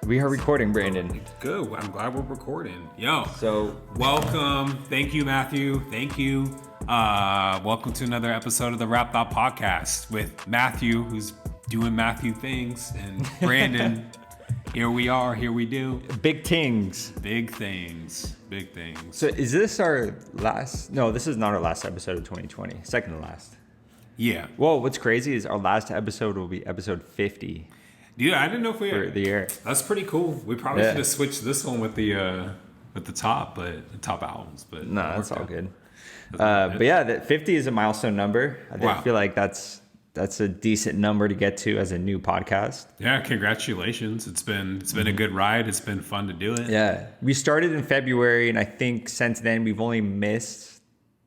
We are recording, Brandon. Good. I'm glad we're recording. Yo. So, welcome. Thank you, Matthew. Thank you. Welcome to another episode of the Rap Thought Podcast with Matthew, who's doing Matthew things, and Brandon. Here we are. Here we do. big things. Big things. Big things. So, is this our last? No, this is not our last episode of 2020. Second to last. Yeah. Well, what's crazy is our last episode will be episode 50 Dude, I didn't know if we for the year. That's pretty cool. We probably should have switched this one with the top, but the top albums. But No, that's all good. But yeah, that 50 is a milestone number. I feel like that's a decent number to get to as a new podcast. Yeah, congratulations. It's been a good ride. It's been fun to do it. Yeah. We started in February, and I think since then we've only missed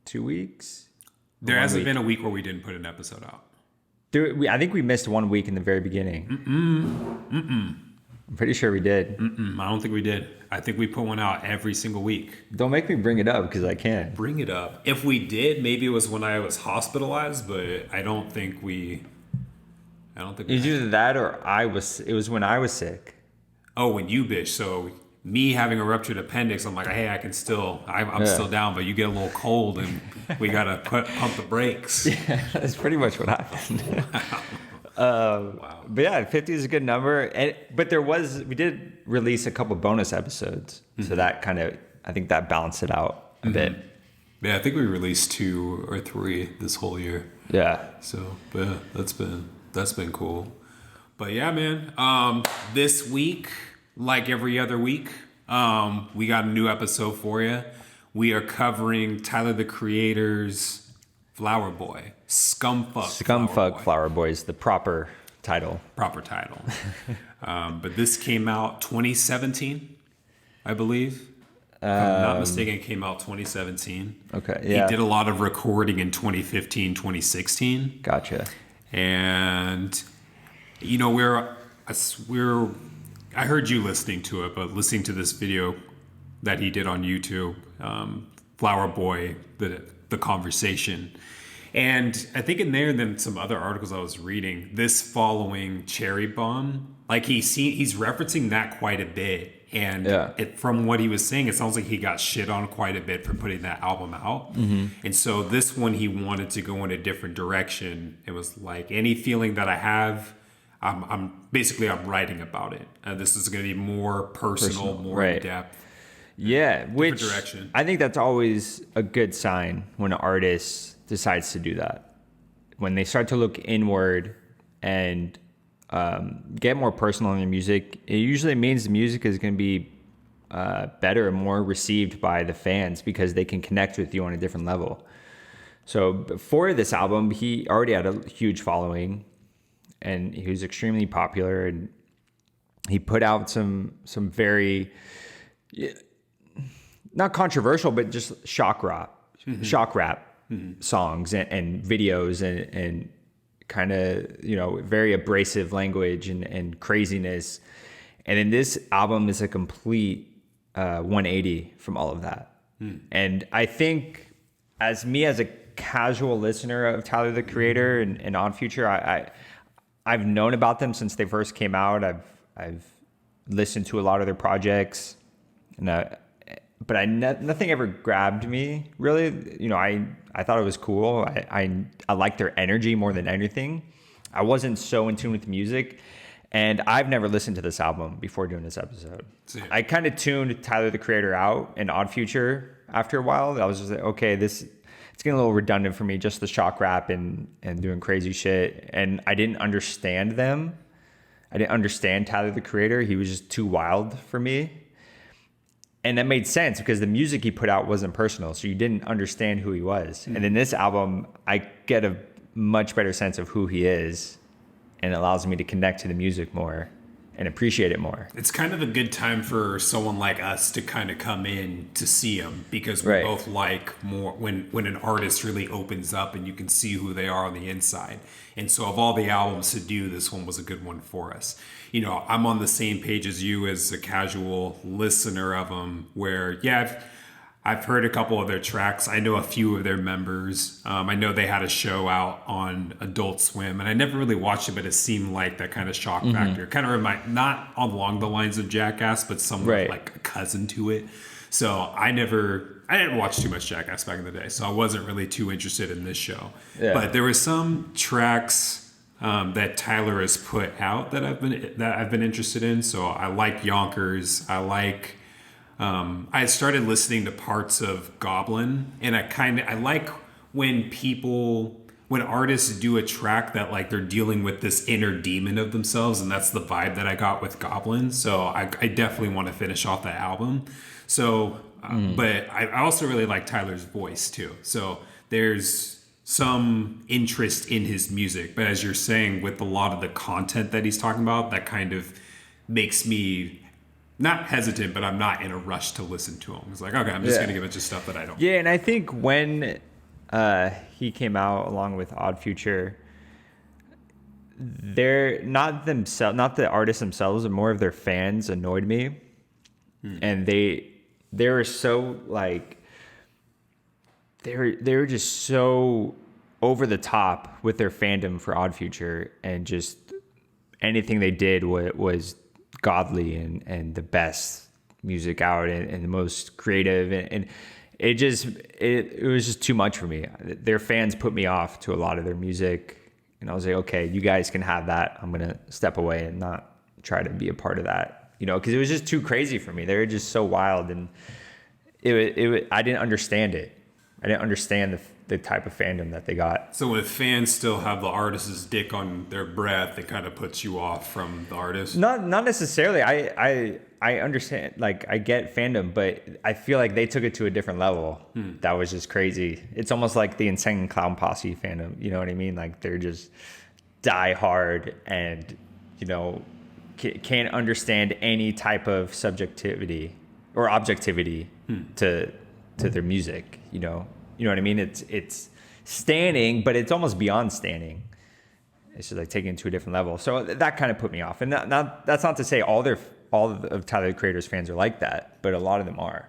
2 weeks. There hasn't been a week where we didn't put an episode out. I think we missed 1 week in the very beginning. I'm pretty sure we did. I don't think we did. I think we put one out every single week. Don't make me bring it up because I can't. Bring it up. If we did, maybe it was when I was hospitalized, but I don't think we. It's either that or it was when I was sick. Oh, when you bitch. So me having a ruptured appendix, I'm like, hey, I'm still down, but you get a little cold and we gotta pump the brakes. Yeah, that's pretty much what happened. Wow. But yeah, 50 is a good number. But we did release a couple bonus episodes, so that I think that balanced it out a bit. Yeah, I think we released 2 or 3 this whole year. Yeah. So, but yeah, that's been cool. But yeah, man, this week, like every other week, we got a new episode for you. We are covering Tyler the Creator's Flower Boy. Scumfuck Flower Boy is the proper title. But this came out 2017, I believe. If I'm not mistaken, it came out 2017. Okay, yeah. He did a lot of recording in 2015, 2016. Gotcha. And, you know, I heard you listening to it, but listening to this video that he did on YouTube, Flower Boy, the conversation. And I think in there, and then some other articles I was reading, this following Cherry Bomb, like he's referencing that quite a bit. And from what he was saying, it sounds like he got shit on quite a bit for putting that album out. And so this one, he wanted to go in a different direction. It was like, any feeling that I have, I'm writing about it. This is going to be more personal, more in depth. Yeah, which direction. I think that's always a good sign when an artist decides to do that. When they start to look inward and get more personal in their music, it usually means the music is going to be better and more received by the fans because they can connect with you on a different level. So before this album, he already had a huge following and he was extremely popular, and he put out some very not controversial, but just shock rap songs and videos and kind of, very abrasive language and craziness. And then this album is a complete 180 from all of that. And I think as a casual listener of Tyler the Creator and On Future, I've known about them since they first came out. I've listened to a lot of their projects, but nothing ever grabbed me really. I thought it was cool. I liked their energy more than anything. I wasn't so in tune with music, and I've never listened to this album before doing this episode. I kind of tuned Tyler the Creator out and Odd Future after a while. I was just like, okay, it's getting a little redundant for me, just the shock rap and doing crazy shit. And I didn't understand them. I didn't understand Tyler the Creator. He was just too wild for me. And that made sense because the music he put out wasn't personal, so you didn't understand who he was. And in this album, I get a much better sense of who he is, and it allows me to connect to the music more and appreciate it more. It's kind of a good time for someone like us to kind of come in to see him, because we both like more when an artist really opens up and you can see who they are on the inside. And so of all the albums to do, this one was a good one for us. I'm on the same page as you as a casual listener of them, where I've heard a couple of their tracks. I know a few of their members. I know they had a show out on Adult Swim, and I never really watched it, but it seemed like that kind of shock factor. Kind of not along the lines of Jackass, but somewhat like a cousin to it. So I didn't watch too much Jackass back in the day, so I wasn't really too interested in this show. Yeah. But there were some tracks that Tyler has put out that I've been interested in. So I like Yonkers. I started listening to parts of Goblin, and I like when artists do a track that like they're dealing with this inner demon of themselves, and that's the vibe that I got with Goblin. So I definitely want to finish off that album. So, but I also really like Tyler's voice too. So there's some interest in his music, but as you're saying, with a lot of the content that he's talking about, that kind of makes me not hesitant, but I'm not in a rush to listen to him. It's like, okay, I'm just going to give it just stuff that I don't. Yeah, and I think when he came out along with Odd Future, they're not the artists themselves, but more of their fans annoyed me. And they were so like, they were just so over the top with their fandom for Odd Future, and just anything they did was godly and the best music out and the most creative, and it was just too much for me. Their fans put me off to a lot of their music, and I was like, okay, you guys can have that. I'm gonna step away and not try to be a part of that, because it was just too crazy for me. They were just so wild, and I didn't understand it. I didn't understand the type of fandom that they got. So if fans still have the artist's dick on their breath, it kind of puts you off from the artist? Not necessarily. I understand, like, I get fandom, but I feel like they took it to a different level. That was just crazy. It's almost like the Insane Clown Posse fandom. You know what I mean? Like, they're just die hard and, can't understand any type of subjectivity or objectivity to their music, You know what I mean? It's standing, but it's almost beyond standing. It's just like taking it to a different level. So that kind of put me off. And that's not to say all of Tyler the Creator's fans are like that, but a lot of them are.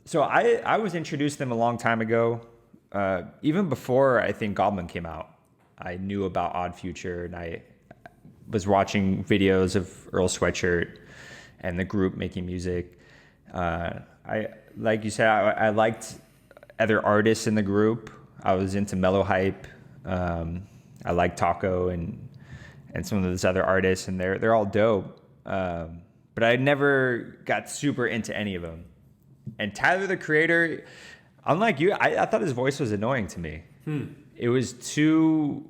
So I was introduced to them a long time ago. Even before I think Goblin came out, I knew about Odd Future, and I was watching videos of Earl Sweatshirt and the group making music. Like you said, I liked other artists in the group. I was into Mellow Hype. I like Taco and some of those other artists, and they're all dope. But I never got super into any of them. And Tyler the Creator, unlike you, I thought his voice was annoying to me. It was too,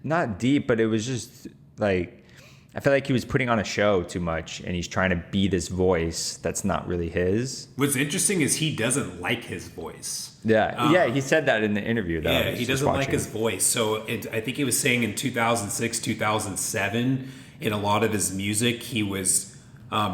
not deep, but it was just like, I feel like he was putting on a show too much, and he's trying to be this voice that's not really his. What's interesting is he doesn't like his voice. Yeah, he said that in the interview. He doesn't like his voice. So I think he was saying in 2006, 2007, in a lot of his music, he was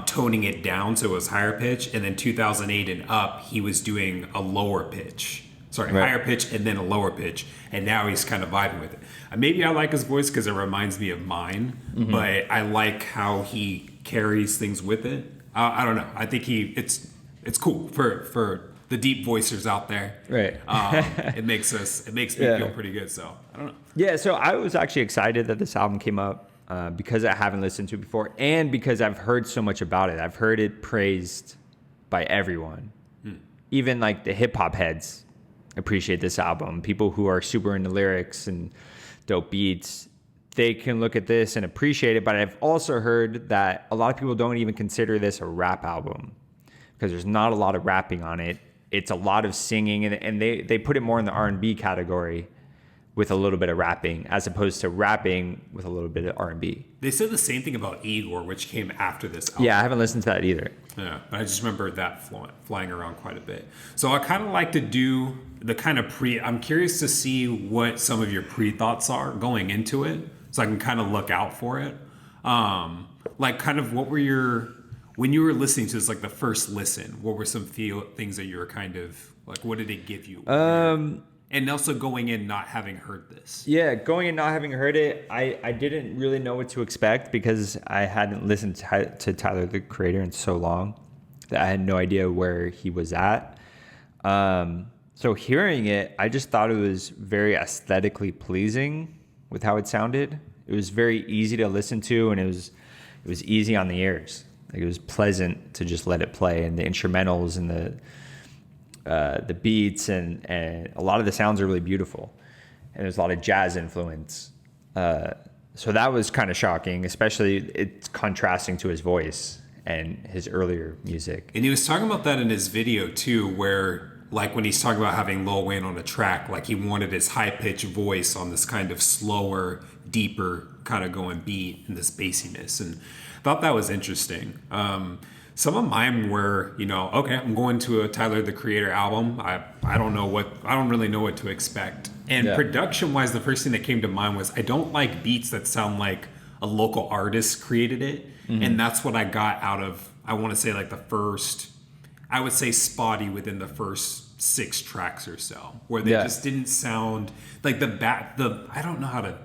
toning it down so it was higher pitch, and then 2008 and up, he was doing a lower pitch. Higher pitch and then a lower pitch, and now he's kind of vibing with it. Maybe I like his voice because it reminds me of mine, but I like how he carries things with it. I don't know. I think it's cool for the deep voicers out there. Right. It makes me feel pretty good. So I don't know. Yeah. So I was actually excited that this album came up because I haven't listened to it before, and because I've heard so much about it. I've heard it praised by everyone, even like the hip hop heads appreciate this album. People who are super into lyrics and dope beats, they can look at this and appreciate it. But I've also heard that a lot of people don't even consider this a rap album because there's not a lot of rapping on it. It's a lot of singing, and they put it more in the R&B category with a little bit of rapping, as opposed to rapping with a little bit of R&B. They said the same thing about Igor, which came after this album. Yeah, I haven't listened to that either. Yeah, but I just remember that flying around quite a bit. So I kind of like to do the kind of I'm curious to see what some of your pre-thoughts are going into it, so I can kind of look out for it. Like kind of what were when you were listening to this, like the first listen, what were some things that you were kind of like, what did it give you? And also going in not having heard this. Yeah, going in not having heard it, I didn't really know what to expect because I hadn't listened to Tyler the Creator in so long. that I had no idea where he was at. So hearing it, I just thought it was very aesthetically pleasing with how it sounded. It was very easy to listen to, and it was easy on the ears. Like, it was pleasant to just let it play, and the instrumentals and the beats and a lot of the sounds are really beautiful, and there's a lot of jazz influence. So that was kind of shocking, especially it's contrasting to his voice and his earlier music. And he was talking about that in his video too, where like when he's talking about having Lil Wayne on a track, like he wanted his high-pitched voice on this kind of slower, deeper kind of going beat and this bassiness. And I thought that was interesting. Some of mine were, okay, I'm going to a Tyler the Creator album. I don't really know what to expect. And production-wise, the first thing that came to mind was I don't like beats that sound like a local artist created it. Mm-hmm. And that's what I got out of, I want to say like the first, I would say spotty within the first 6 tracks or so, where they just didn't sound like I don't know how to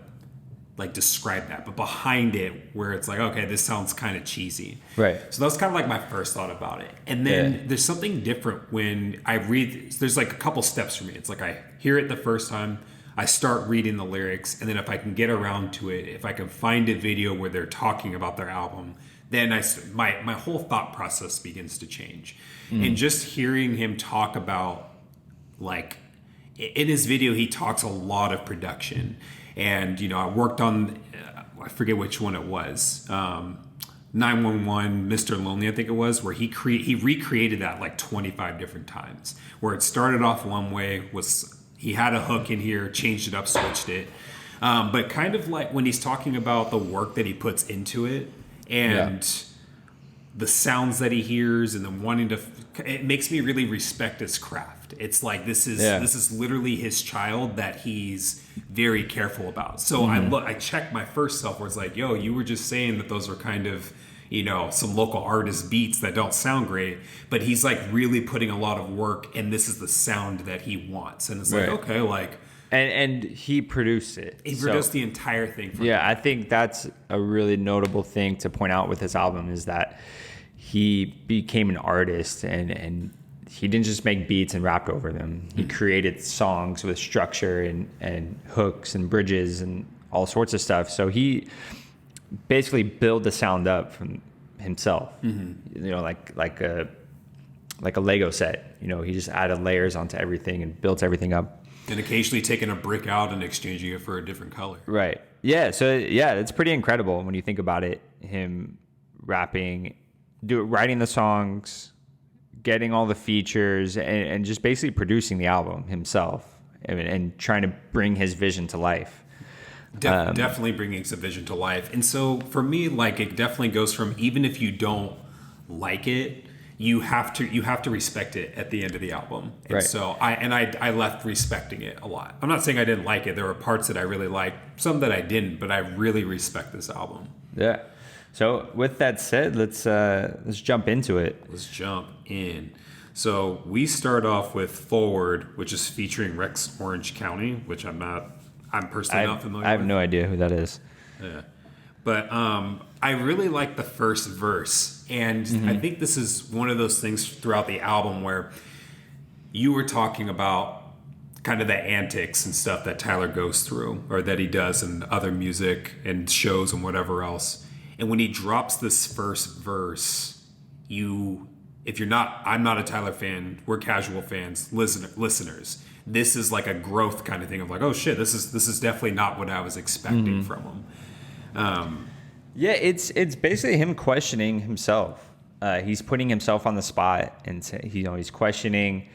like describe that, but behind it where it's like, okay, this sounds kind of cheesy. Right. So that was kind of like my first thought about it. And then there's something different when I read, there's like a couple steps for me. It's like I hear it the first time, I start reading the lyrics, and then if I can get around to it, if I can find a video where they're talking about their album, then my whole thought process begins to change. And just hearing him talk about, like, in his video, he talks a lot of production. And, I worked on, I forget which one it was, 911, Mr. Lonely, I think it was, where he recreated that like 25 different times. Where it started off one way, he had a hook in here, changed it up, switched it. But kind of like when he's talking about the work that he puts into it and the sounds that he hears, and then it makes me really respect his craft. It's like this is literally his child that he's very careful about. So I checked my first self where it's like, yo, you were just saying that those are kind of, some local artist beats that don't sound great, but he's like really putting a lot of work, and this is the sound that he wants. And it's like, okay, like, and he produced it. He produced the entire thing for me. I think that's a really notable thing to point out with this album, is that he became an artist, and he didn't just make beats and rapped over them. He created songs with structure and hooks and bridges and all sorts of stuff. So he basically built the sound up from himself, like a Lego set. He just added layers onto everything and built everything up. And occasionally taking a brick out and exchanging it for a different color. Right. Yeah. So it's pretty incredible when you think about it. Him rapping, writing the songs, getting all the features, and just basically producing the album himself, and trying to bring his vision to life. Definitely bringing some vision to life. And so for me, like, it definitely goes from, even if you don't like it, you have to respect it at the end of the album. And so I left respecting it a lot. I'm not saying I didn't like it. There were parts that I really liked, some that I didn't, but I really respect this album. Yeah. So with that said, let's jump into it. Let's jump in. So we start off with Forward, which is featuring Rex Orange County, which I'm personally not familiar with. I have no idea who that is. Yeah. But I really like the first verse. And I think this is one of those things throughout the album where you were talking about kind of the antics and stuff that Tyler goes through, or that he does in other music and shows and whatever else. And when he drops this first verse, I'm not a Tyler fan, we're casual fans, listeners. This is like a growth kind of thing of like, oh shit, this is definitely not what I was expecting from him. It's basically him questioning himself. He's putting himself on the spot, and he's questioning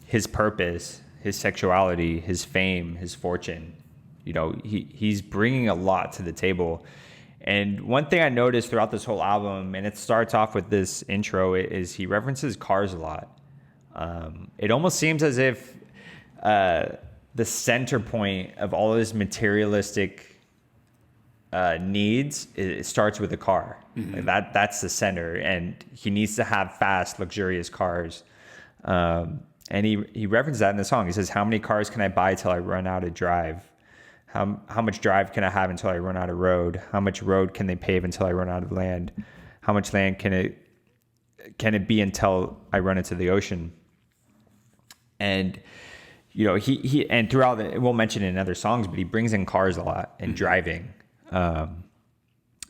his purpose, his sexuality, his fame, his fortune. He's bringing a lot to the table. And one thing I noticed throughout this whole album, and it starts off with this intro, is he references cars a lot. It almost seems as if the center point of all of his materialistic needs, it starts with a car. Like that's the center, and he needs to have fast, luxurious cars. And he references that in the song. He says, "How many cars can I buy till I run out of drive? How much drive can I have until I run out of road? How much road can they pave until I run out of land? How much land can can it be until I run into the ocean? And you know, he and throughout we'll mention it in other songs, but he brings in cars a lot and driving.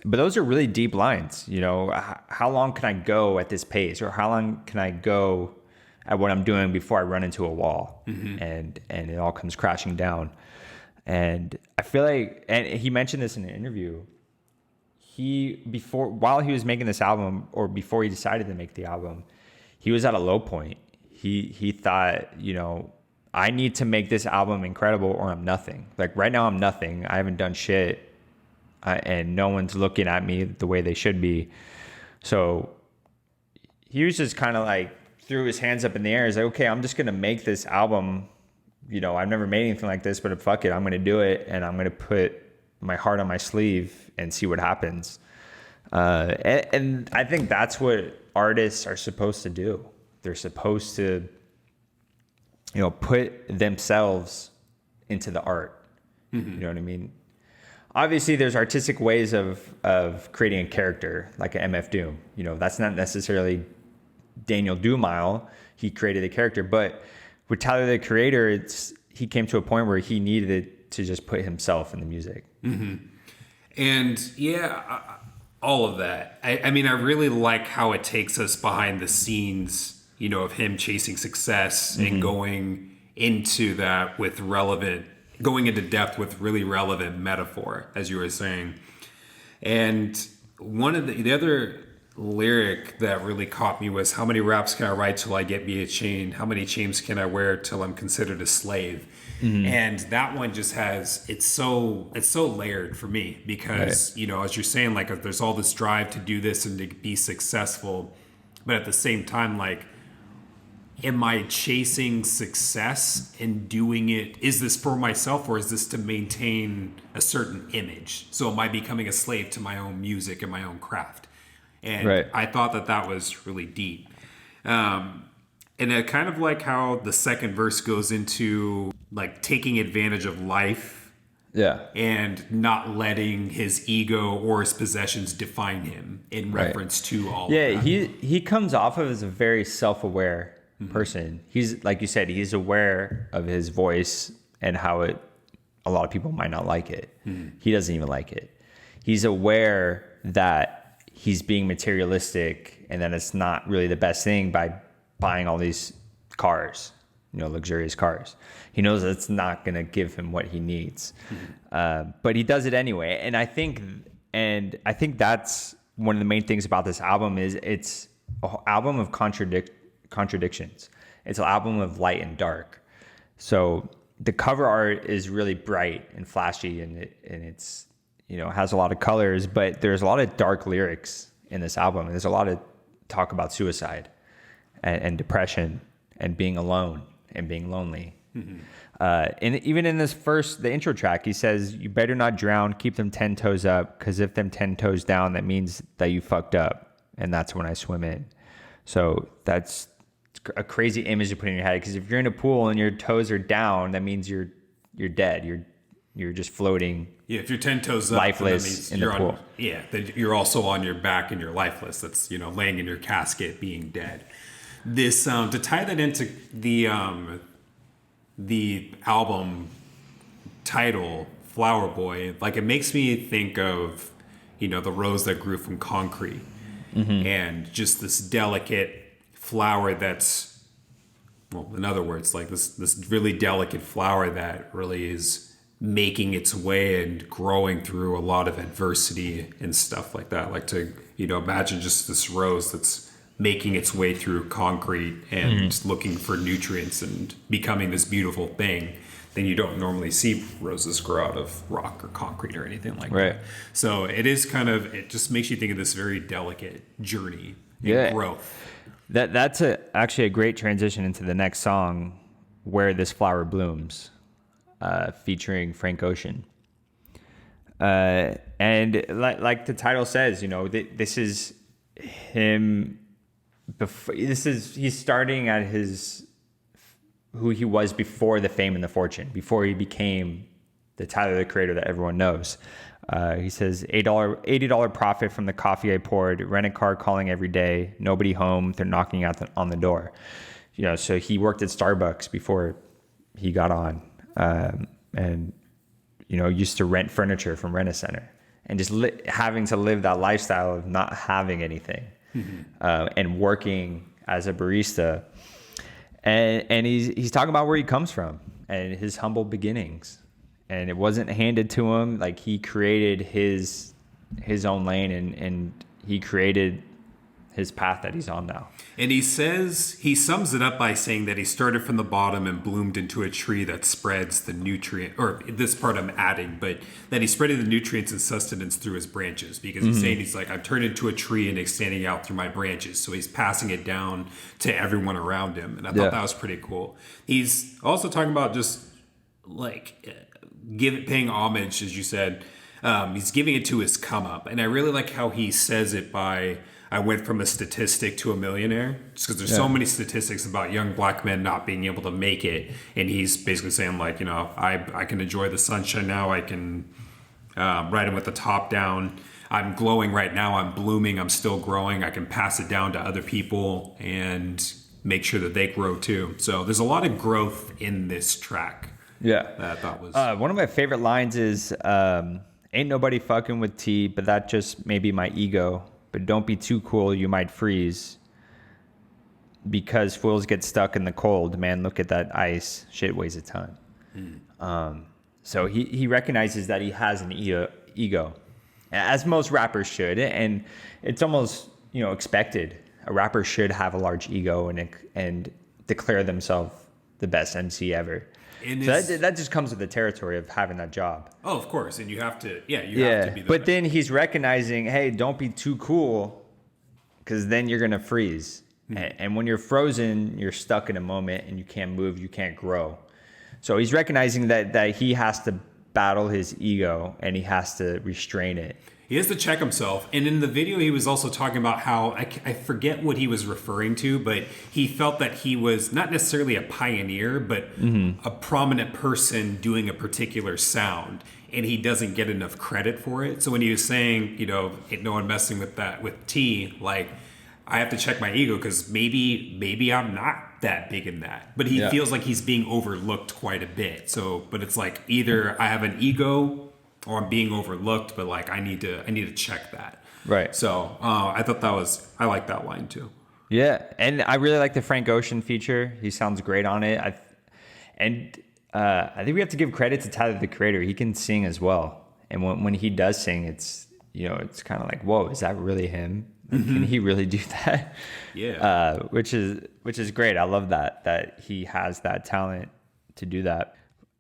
But those are really deep lines. You know, how long can I go at this pace, or how long can I go at what I'm doing before I run into a wall and it all comes crashing down? And I feel like, and he mentioned this in an interview. While he was making this album, or before he decided to make the album, he was at a low point. He thought, you know, I need to make this album incredible or I'm nothing. Like right now I'm nothing. I haven't done shit. And no one's looking at me the way they should be. So he was just kind of like threw his hands up in the air. He's like, okay, I'm just going to make this album. You know, I've never made anything like this, but fuck it. I'm going to do it. And I'm going to put my heart on my sleeve and see what happens. And I think that's what artists are supposed to do. They're supposed to, you know, put themselves into the art. You know what I mean? Obviously, there's artistic ways of creating a character, like an MF Doom. You know, that's not necessarily Daniel Dumile. He created the character, but with Tyler the Creator, he came to a point where he needed to just put himself in the music. And yeah, all of that. I mean, I really like how it takes us behind the scenes, you know, of him chasing success and going into that with going into depth with really relevant metaphor, as you were saying. And one of the other lyric that really caught me was, how many raps can I write till I get me a chain? How many chains can I wear till I'm considered a slave? And that one just has, it's so layered for me because, you know, as you're saying, like there's all this drive to do this and to be successful. But at the same time, like, am I chasing success and doing it? Is this for myself or is this to maintain a certain image? So am I becoming a slave to my own music and my own craft? And I thought that was really deep. And I kind of like how the second verse goes into like taking advantage of life. Yeah. And not letting his ego or his possessions define him in reference to all of that. Yeah, he comes off of as a very self-aware person. He's, like you said, he's aware of his voice and how a lot of people might not like it. He doesn't even like it. He's aware that he's being materialistic and that it's not really the best thing by buying all these cars, you know, luxurious cars. He knows that it's not going to give him what he needs. But he does it anyway. And I think that's one of the main things about this album is it's an album of contradictions. It's an album of light and dark. So the cover art is really bright and flashy and it's, you know, has a lot of colors, but there's a lot of dark lyrics in this album. And there's a lot of talk about suicide and depression and being alone and being lonely. And even in the intro track, he says, you better not drown, keep them 10 toes up, because if them 10 toes down, that means that you fucked up. And that's when I swim in. So that's a crazy image to put in your head, because if you're in a pool and your toes are down, that means you're dead. You're just floating. Yeah, if you're 10 toes up, lifeless in the pool. Then you're also on your back and you're lifeless. That's, you know, laying in your casket, being dead. This to tie that into the album title, Flower Boy, like it makes me think of, you know, the rose that grew from concrete, and just this delicate flower that's, well, in other words, like this really delicate flower that really is making its way and growing through a lot of adversity and stuff like that. Like to, you know, imagine just this rose that's making its way through concrete and looking for nutrients and becoming this beautiful thing. Then you don't normally see roses grow out of rock or concrete or anything like that. So it just makes you think of this very delicate journey and growth. That's actually a great transition into the next song, Where This Flower Blooms, featuring Frank Ocean. And like the title says, you know, this is him. He's starting at who he was before the fame and the fortune, before he became the Tyler the Creator that everyone knows. He says $80 profit from the coffee I poured, rent a car calling every day, nobody home, they're knocking out on the door. So he worked at Starbucks before he got on, and used to rent furniture from Rent-A-Center, and just having to live that lifestyle of not having anything, and working as a barista. And he's talking about where he comes from and his humble beginnings. And it wasn't handed to him. Like, he created his own lane, and he created his path that he's on now. And he sums it up by saying that he started from the bottom and bloomed into a tree that spreads the nutrient, or this part I'm adding, but that he's spreading the nutrients and sustenance through his branches, because he's saying, he's like, I've turned into a tree and extending out through my branches. So he's passing it down to everyone around him. And I thought that was pretty cool. He's also talking about just like paying homage, as you said. He's giving it to his come up. And I really like how he says it by, I went from a statistic to a millionaire, just because there's so many statistics about young black men not being able to make it. And he's basically saying, like, I can enjoy the sunshine now. I can ride him with the top down. I'm glowing right now. I'm blooming. I'm still growing. I can pass it down to other people and make sure that they grow too. So there's a lot of growth in this track. Yeah. That I thought was... one of my favorite lines is, ain't nobody fucking with T, but that just may be my ego. But don't be too cool, you might freeze. Because fools get stuck in the cold. Man, look at that ice. Shit weighs a ton. So he recognizes that he has an ego, as most rappers should. And it's almost, expected. A rapper should have a large ego and declare themselves the best MC ever. So that just comes with the territory of having that job. Oh, of course. And you have to, have to be the But then he's recognizing, hey, don't be too cool, because then you're going to freeze. And when you're frozen, you're stuck in a moment and you can't move, you can't grow. So he's recognizing that he has to battle his ego and he has to restrain it. He has to check himself. And in the video, he was also talking about how, I forget what he was referring to, but he felt that he was not necessarily a pioneer, but a prominent person doing a particular sound. And he doesn't get enough credit for it. So when he was saying, ain't no one messing with that, with T, like, I have to check my ego because maybe I'm not that big in that. But he feels like he's being overlooked quite a bit. So, but it's like, either I have an ego or I'm being overlooked, but like I need to check that. Right. So I thought I like that line too. Yeah, and I really like the Frank Ocean feature. He sounds great on it. I think we have to give credit to Tyler the Creator. He can sing as well, and when he does sing, it's it's kind of like, whoa, is that really him? Can he really do that? Yeah. Which is great. I love that he has that talent to do that.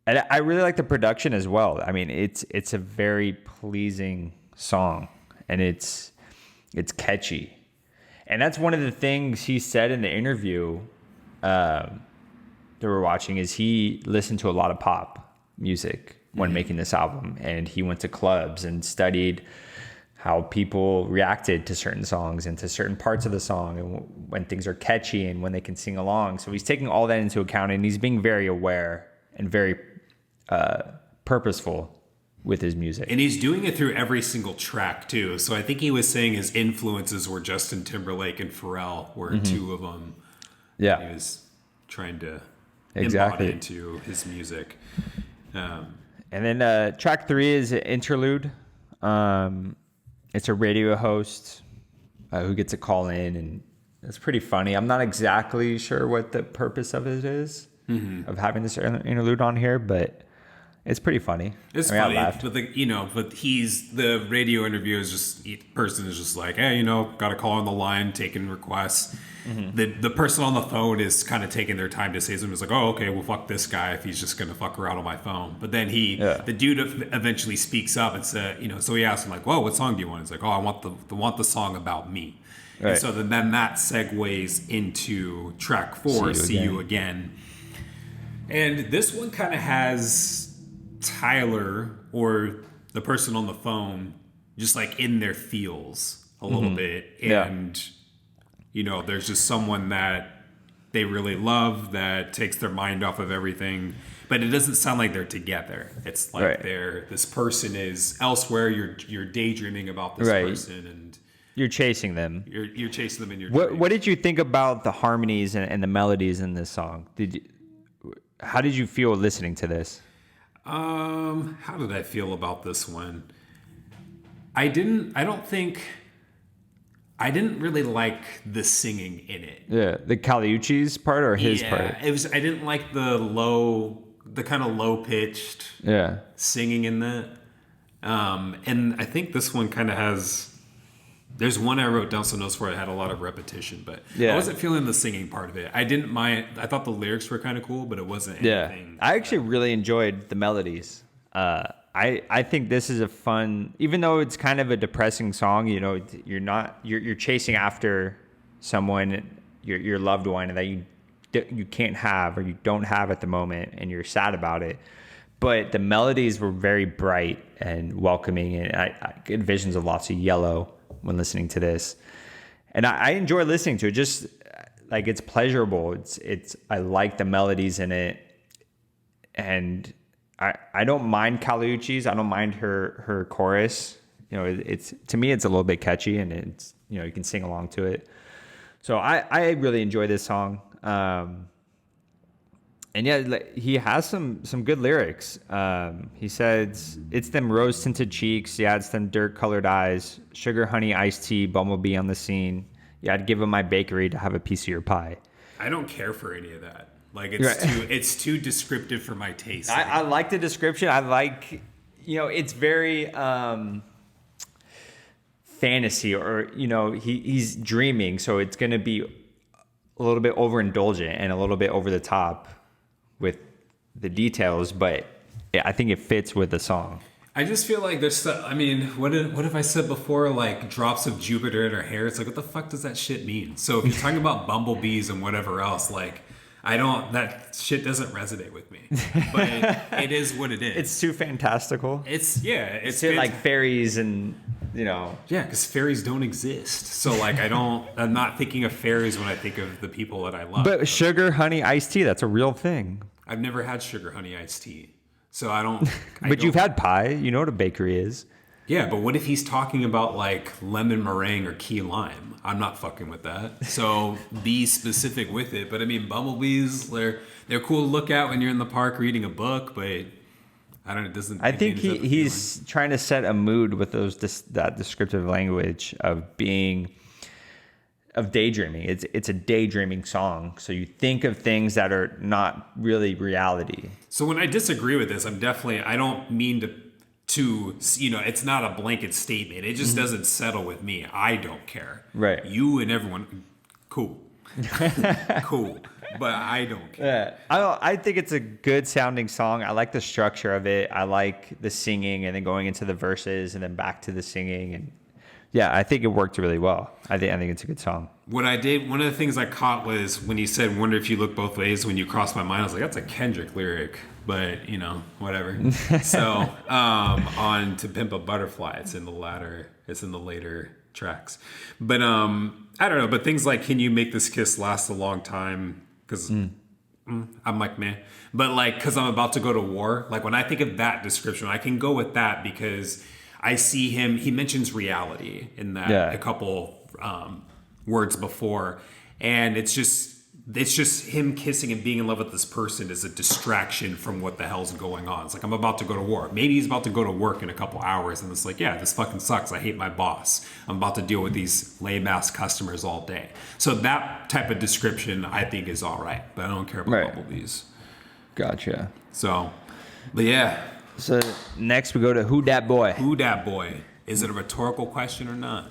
And I really like the production as well. I mean, it's a very pleasing song, and it's catchy. And that's one of the things he said in the interview that we're watching, is he listened to a lot of pop music when making this album, and he went to clubs and studied how people reacted to certain songs and to certain parts of the song, and when things are catchy and when they can sing along. So he's taking all that into account, and he's being very aware and very purposeful with his music. And he's doing it through every single track too. So I think he was saying his influences were Justin Timberlake and Pharrell were two of them. Yeah. He was trying to embody into his music. And then track 3 is Interlude. It's a radio host who gets a call in, and it's pretty funny. I'm not exactly sure what the purpose of it is, of having this interlude on here, but it's pretty funny. It's funny, but he's the radio interview is just, each person is just like, hey, got a call on the line, taking requests. The person on the phone is kind of taking their time to say something. It's like, oh, okay, well, fuck this guy if he's just gonna fuck around on my phone. But then the dude eventually speaks up and said, so he asked him like, well, what song do you want? He's like, oh, I want the song about me. Right. And so then that segues into track 4, See You Again. And this one kind of has Tyler, or the person on the phone, just like in their feels a little bit. And there's just someone that they really love that takes their mind off of everything. but it doesn't sound like they're together. It's like Right. this person is elsewhere. You're daydreaming about this Right. person, and You're chasing them. you're chasing them in your What dreams. What did you think about the harmonies and the melodies in this song? How did you feel listening to this? How did I feel about this one? I didn't really like the singing in it. Yeah, the Caliucci's part or his part? I didn't like the kind of low pitched Yeah. singing in that. And I think this one kind of has. There's one I wrote down some notes where it had a lot of repetition, but Yeah. I wasn't feeling the singing part of it. I didn't mind. I thought the lyrics were kind of cool, but it wasn't anything. I actually really enjoyed the melodies. I think this is a fun, even though it's kind of a depressing song. You know, you're chasing after someone, your loved one that you can't have or you don't have at the moment, and you're sad about it. But the melodies were very bright and welcoming, and I get visions of lots of yellow when listening to this, and I enjoy listening to it. Just like it's pleasurable. It's I like the melodies in it, and I don't mind Caliucci's. I don't mind her chorus. You know, it's to me it's a little bit catchy, and it's you can sing along to it. So I really enjoy this song. And yeah, he has some good lyrics. He says, it's them rose-tinted cheeks. Yeah, it's them dirt-colored eyes. Sugar, honey, iced tea, bumblebee on the scene. Yeah, I'd give him my bakery to have a piece of your pie. I don't care for any of that. Like it's too descriptive for my taste. I like the description. I like, it's very fantasy, or he's dreaming, so it's gonna be a little bit overindulgent and a little bit over the top with the details, but I think it fits with the song. I just feel like there's stuff. I mean, what if I said before, like drops of Jupiter in her hair? It's like, what the fuck does that shit mean? So if you're talking about bumblebees and whatever else, like that shit doesn't resonate with me. But it is what it is. It's too fantastical. It's like fairies and yeah, because fairies don't exist. So like I'm not thinking of fairies when I think of the people that I love. But sugar, honey, iced tea, that's a real thing. I've never had sugar, honey, iced tea. So I don't. But you've had pie. You know what a bakery is. Yeah, but what if he's talking about like lemon meringue or key lime? I'm not fucking with that. So be specific with it. But I mean, bumblebees, they're cool to look at when you're in the park reading a book, but I don't know. It doesn't. I think he's trying to set a mood with that descriptive language of daydreaming. It's a daydreaming song. So you think of things that are not really reality. So when I disagree with this, I don't mean to it's not a blanket statement. It just doesn't settle with me. I don't care. Right. You and everyone, cool. Cool. But I don't care. Yeah. I think it's a good sounding song. I like the structure of it. I like the singing and then going into the verses and then back to the singing, and yeah, I think it worked really well. I think it's a good song. One of the things I caught was when he said, "Wonder if you look both ways when you cross my mind." I was like, "That's a Kendrick lyric," but whatever. So on "To Pimp a Butterfly," it's in the later tracks. But I don't know. But things like, "Can you make this kiss last a long time?" Because I'm like, man. But like, because I'm about to go to war. Like when I think of that description, I can go with that because I see him. He mentions reality in that a couple words before, and it's just him kissing and being in love with this person is a distraction from what the hell's going on. It's like, I'm about to go to war. Maybe he's about to go to work in a couple hours, and it's like, yeah, this fucking sucks. I hate my boss. I'm about to deal with these lame ass customers all day. So that type of description I think is all right, but I don't care about bumblebees. Gotcha. So, but yeah. So next we go to Who Dat Boy. Who Dat Boy? Is it a rhetorical question or not?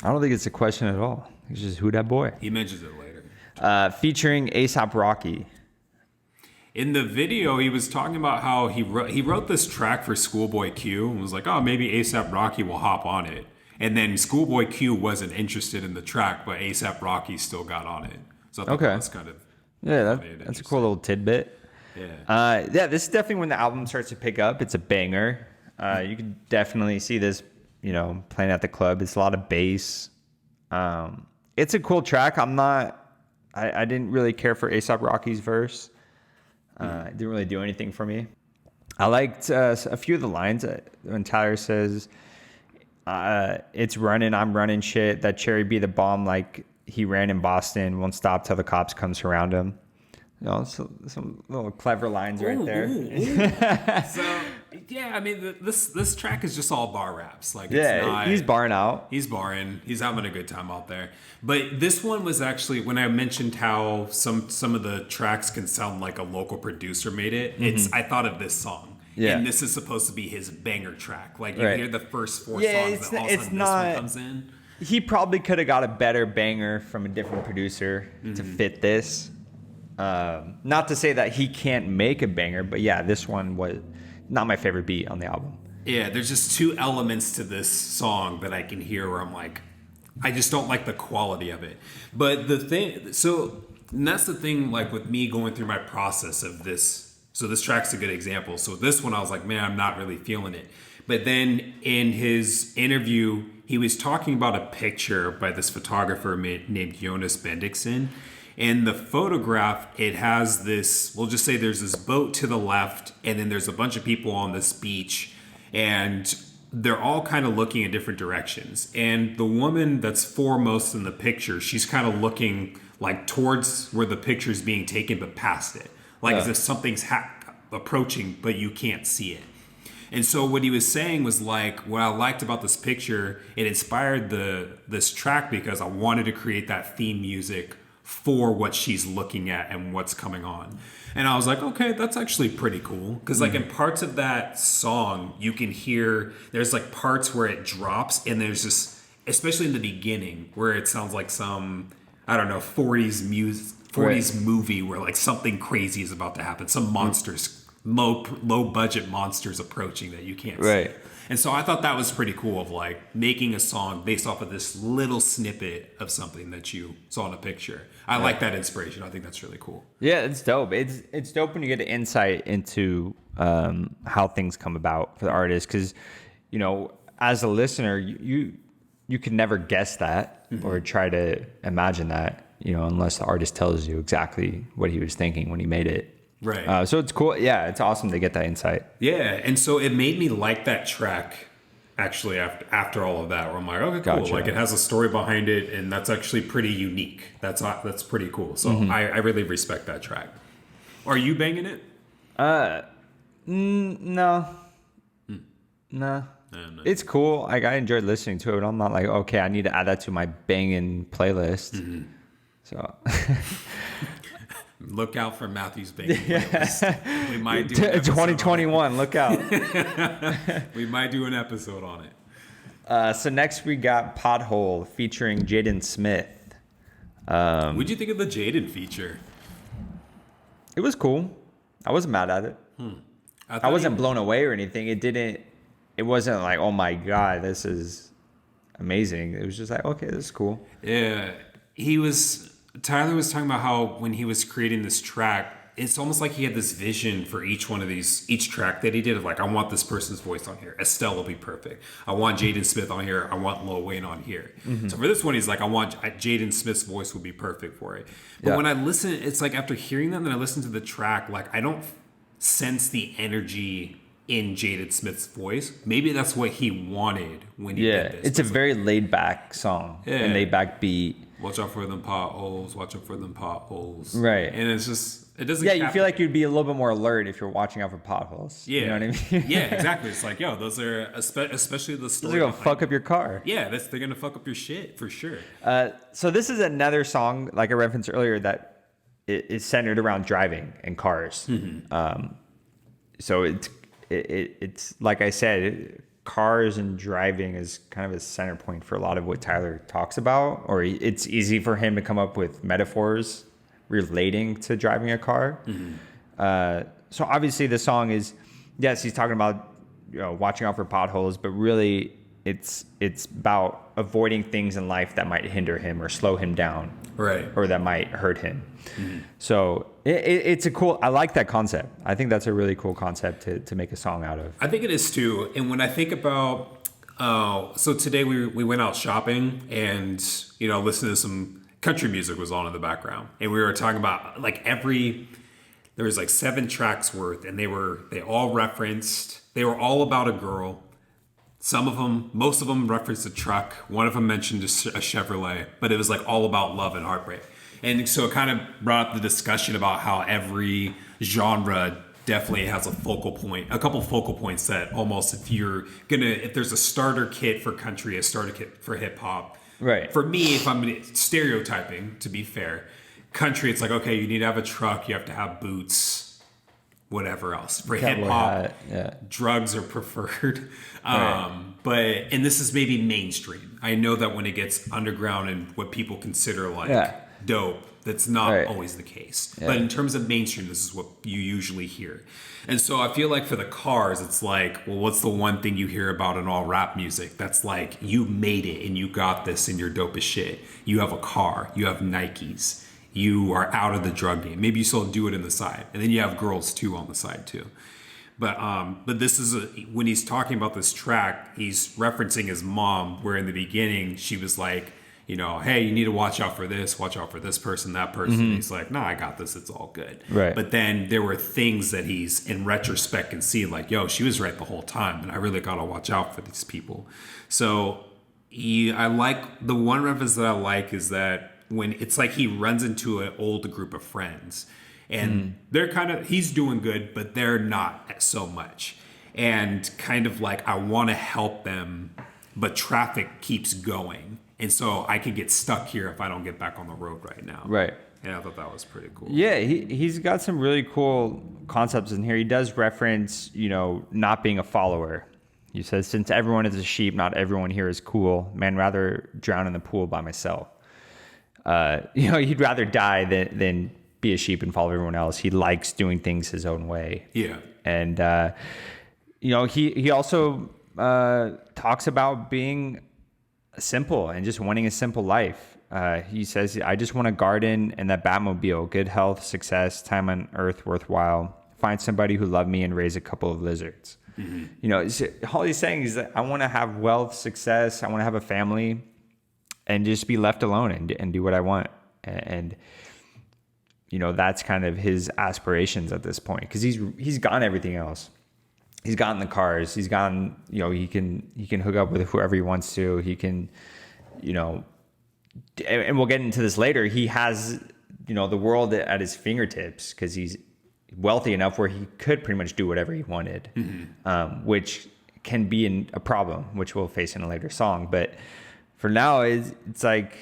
I don't think it's a question at all. It's just Who Dat Boy. He mentions it later. Featuring A$AP Rocky. In the video, he was talking about how he wrote this track for Schoolboy Q and was like, oh, maybe A$AP Rocky will hop on it. And then Schoolboy Q wasn't interested in the track, but A$AP Rocky still got on it. So I thought that was kind of that's a cool little tidbit. Yeah. This is definitely when the album starts to pick up. It's a banger. You can definitely see this, playing at the club. It's a lot of bass. It's a cool track. I didn't really care for A$AP Rocky's verse. It didn't really do anything for me. I liked a few of the lines when Tyler says, it's running, I'm running shit. That cherry be the bomb like he ran in Boston. Won't stop till the cops come surround him. You know, so, some little clever lines right there. So, yeah, I mean, this track is just all bar raps. Like, Yeah, it's not, he's barring out. He's barring. He's having a good time out there. But this one was actually, when I mentioned how some of the tracks can sound like a local producer made it, I thought of this song. Yeah. And this is supposed to be his banger track. Like, you Right. hear the first 4 songs, and all of a sudden this one comes in. He probably could have got a better banger from a different producer to fit this. Not to say that he can't make a banger, but yeah, this one was not my favorite beat on the album. Yeah, there's just 2 elements to this song that I can hear where I'm like, I just don't like the quality of it. But and that's the thing, like with me going through my process of this. So this track's a good example. So this one, I was like, man, I'm not really feeling it. But then in his interview, he was talking about a picture by this photographer named Jonas Bendixen. And the photograph, it has this, we'll just say there's this boat to the left, and then there's a bunch of people on this beach, and they're all kind of looking in different directions. And the woman that's foremost in the picture, she's kind of looking like towards where the picture's being taken, but past it. Like as if something's approaching, but you can't see it. And so what he was saying was like, what I liked about this picture, it inspired this track because I wanted to create that theme music for what she's looking at and what's coming on. And I was like, okay, that's actually pretty cool. Because like in parts of that song, you can hear, there's like parts where it drops and there's just, especially in the beginning, where it sounds like some, I don't know, 40s movie where like something crazy is about to happen. Some monsters, low budget monsters approaching that you can't see. And so I thought that was pretty cool of like making a song based off of this little snippet of something that you saw in a picture. I like that inspiration. I think that's really cool. Yeah, it's dope. It's dope when you get an insight into how things come about for the artist. Because, you know, as a listener, you can never guess that or try to imagine that, you know, unless the artist tells you exactly what he was thinking when he made it. Right. So it's cool. Yeah, it's awesome to get that insight. Yeah, and so it made me like that track actually after all of that, where I'm like, okay, cool. Gotcha. Like it has a story behind it, and that's actually pretty unique. That's pretty cool. So I really respect that track. Are you banging it? No. No. It's cool. Like I enjoyed listening to it. I'm not like, okay, I need to add that to my banging playlist. So look out for Matthew's banging playlist. We might do an 2021. Look out. We might do an episode on it. So next we got Pothole featuring Jaden Smith. What'd you think of the Jaden feature? It was cool. I wasn't mad at it. I wasn't blown away or anything. It wasn't like, oh my God, this is amazing. It was just like, okay, this is cool. Yeah. Tyler was talking about how when he was creating this track, it's almost like he had this vision for each track that he did of like, I want this person's voice on here. Estelle will be perfect. I want Jaden Smith on here. I want Lil Wayne on here. So for this one, he's like, I want Jaden Smith's voice would be perfect for it. But when I listen, it's like after hearing them and I listen to the track, like I don't sense the energy in Jaden Smith's voice. Maybe that's what he wanted when he did this. It's a very laid back song. Yeah. And laid back beat. Watch out for them potholes. Watch out for them potholes. Right. And it's just, it doesn't. Yeah, you feel like you'd be a little bit more alert if you're watching out for potholes. Yeah. You know what I mean? Yeah, exactly. It's like, yo, those are, especially the story. They're going to fuck up your car. Yeah, they're going to fuck up your shit for sure. So this is another song, like I referenced earlier, that is centered around driving and cars. So it's like I said, cars and driving is kind of a center point for a lot of what Tyler talks about, or it's easy for him to come up with metaphors relating to driving a car. So obviously the song is, yes, he's talking about, you know, watching out for potholes, but really it's about avoiding things in life that might hinder him or slow him down, right? Or that might hurt him. So it's a cool. I like that concept. I think that's a really cool concept to make a song out of. I think it is too. And when I think about, so today we went out shopping and, you know, listened to some country music was on in the background, and we were talking about like there was like 7 tracks worth, and they all referenced, they were all about a girl. Most of them referenced a truck. One of them mentioned a Chevrolet, but it was like all about love and heartbreak. And so it kind of brought up the discussion about how every genre definitely has a couple focal points that almost if there's a starter kit for country, a starter kit for hip hop. Right. For me, if I'm stereotyping, to be fair, country, it's like, okay, you need to have a truck, you have to have boots, whatever else. For hip hop, drugs are preferred. And this is maybe mainstream. I know that when it gets underground and what people consider like dope, that's not always the case. But in terms of mainstream, this is what you usually hear. And so I feel like for the cars, it's like, well, what's the one thing you hear about in all rap music? That's like, you made it and you got this and you're dope as shit. You have a car, you have Nikes, you are out of the drug game. Maybe you still do it in the side. And then you have girls too on the side too. But this is when he's talking about this track, he's referencing his mom, where in the beginning she was like, hey, you need to watch out for this person, that person. Mm-hmm. He's like, no, I got this. It's all good. Right. But then there were things that he's in retrospect can see like, yo, she was right the whole time. And I really got to watch out for these people. So I like the one reference that I like is that when it's like he runs into an old group of friends and they're he's doing good, but they're not so much. And kind of like, I want to help them, but traffic keeps going. And so I could get stuck here if I don't get back on the road right now. Right. And I thought that was pretty cool. Yeah, he's got some really cool concepts in here. He does reference, not being a follower. He says, since everyone is a sheep, not everyone here is cool. Man, rather drown in the pool by myself. He'd rather die than be a sheep and follow everyone else. He likes doing things his own way. Yeah. And, he also talks about being simple and just wanting a simple life. He says, I just want a garden and that Batmobile, good health, success, time on earth worthwhile, find somebody who loved me and raise a couple of lizards. Mm-hmm. All he's saying is that I want to have wealth, success, I want to have a family and just be left alone and do what I want. And that's kind of his aspirations at this point, because he's gotten everything else. He's gotten the cars. He's gotten, he can hook up with whoever he wants to. He can, and we'll get into this later. He has, the world at his fingertips because he's wealthy enough where he could pretty much do whatever he wanted, which can be a problem, which we'll face in a later song. But for now, it's like,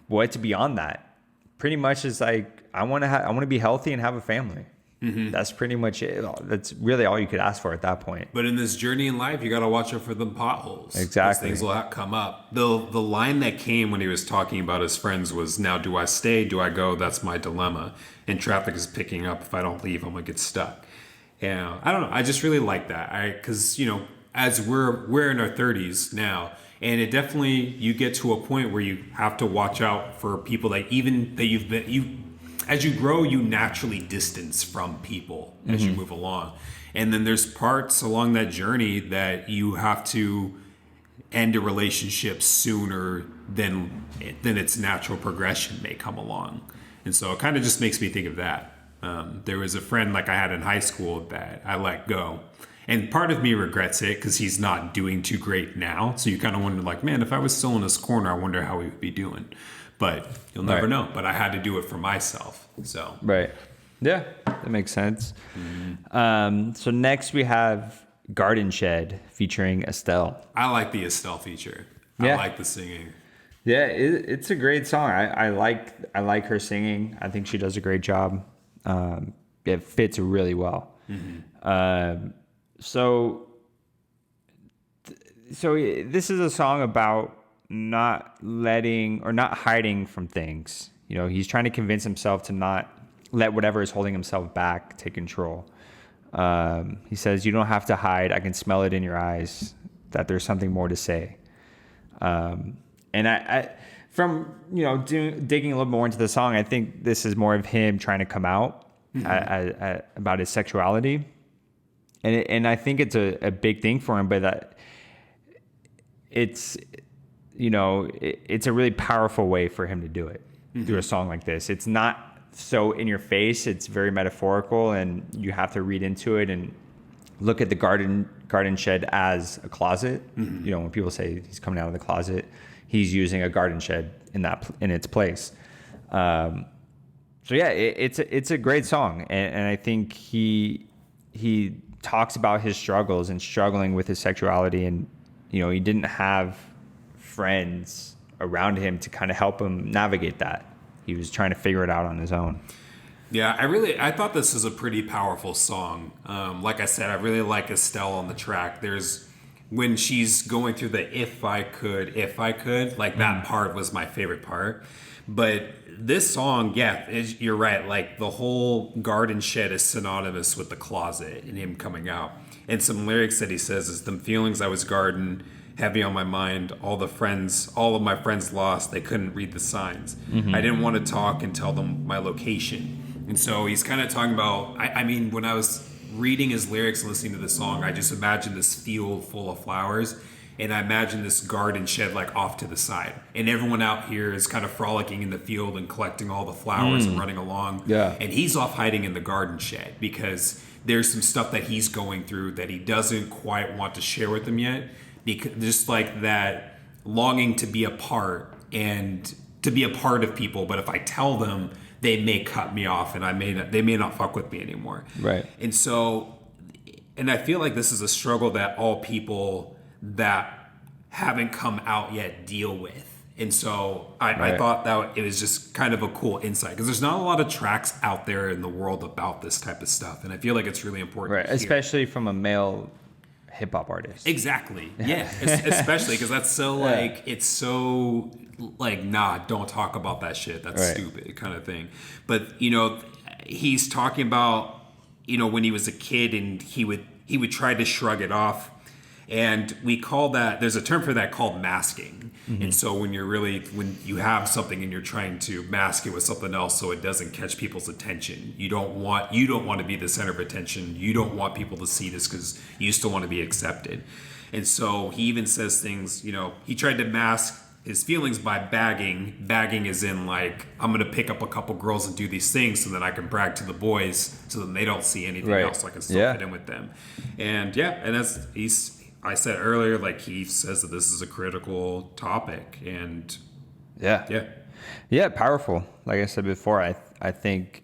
what's beyond that? Pretty much is like, I want to be healthy and have a family. Mm-hmm. That's pretty much it. That's really all you could ask for at that point. But in this journey in life, you got to watch out for the potholes. Exactly. Things will come up. The line that came when he was talking about his friends was, now do I stay? Do I go? That's my dilemma. And traffic is picking up. If I don't leave, I'm going to get stuck. Yeah, I don't know. I just really like that. Because, as we're in our 30s now, and it definitely, you get to a point where you have to watch out for people that as you grow, you naturally distance from people as you move along. And then there's parts along that journey that you have to end a relationship sooner than its natural progression may come along. And so it kind of just makes me think of that. There was a friend like I had in high school that I let go. And part of me regrets it because he's not doing too great now. So you kind of wonder like, man, if I was still in this corner, I wonder how he would be doing. But you'll never know. But I had to do it for myself. So right, yeah, that makes sense. Mm-hmm. So next we have Garden Shed featuring Estelle. I like the Estelle feature. Yeah. I like the singing. Yeah, it's a great song. I like her singing. I think she does a great job. It fits really well. Mm-hmm. So this is a song about not hiding from things. He's trying to convince himself to not let whatever is holding himself back take control. He says, you don't have to hide. I can smell it in your eyes that there's something more to say. And I from, digging a little more into the song, I think this is more of him trying to come out about his sexuality. And I think it's a big thing for him, but that it's a really powerful way for him to do it through a song like this. It's not so in your face. It's very metaphorical, and you have to read into it and look at the garden shed as a closet. You know, when people say he's coming out of the closet, he's using a garden shed in its place. So yeah, it's a great song, and I think he talks about his struggles and struggling with his sexuality, and you know, he didn't have friends around him to kind of help him navigate that. He was trying to figure it out on his own. Yeah, I thought this was a pretty powerful song. Like I said, I really like Estelle on the track. There's when she's going through the if I could, like that part was my favorite part. But this song, yeah, you're right. Like the whole garden shed is synonymous with the closet and him coming out. And some lyrics that he says is, "Them feelings I was guarding, heavy on my mind. All of my friends lost. They couldn't read the signs. I didn't want to talk and tell them my location." And so he's kind of talking about, I mean, when I was reading his lyrics and listening to the song, I just imagined this field full of flowers. And I imagine this garden shed like off to the side. And everyone out here is kind of frolicking in the field and collecting all the flowers and running along. Yeah. And he's off hiding in the garden shed because there's some stuff that he's going through that he doesn't quite want to share with them yet. Because just like that longing to be a part and to be a part of people. But if I tell them, they may cut me off and they may not fuck with me anymore. Right. And so, and I feel like this is a struggle that all people that haven't come out yet deal with. And so I thought that it was just kind of a cool insight because there's not a lot of tracks out there in the world about this type of stuff. And I feel like it's really important. Right. Especially from a male hip hop artist. Exactly. Yeah. Especially because that's so like, it's so like, nah, don't talk about that shit. That's stupid kind of thing. But, you know, he's talking about, you know, when he was a kid and he would try to shrug it off. And we call that, there's a term for that called masking. And so when you have something and you're trying to mask it with something else so it doesn't catch people's attention, you don't want to be the center of attention. You don't want people to see this because you still want to be accepted. And so he even says things, you know, he tried to mask his feelings by bagging. Bagging is in like, I'm going to pick up a couple girls and do these things so that I can brag to the boys so that they don't see anything else. So I can still fit in with them. And and I said earlier, like he says that this is a critical topic, and yeah, powerful. Like I said before, I think,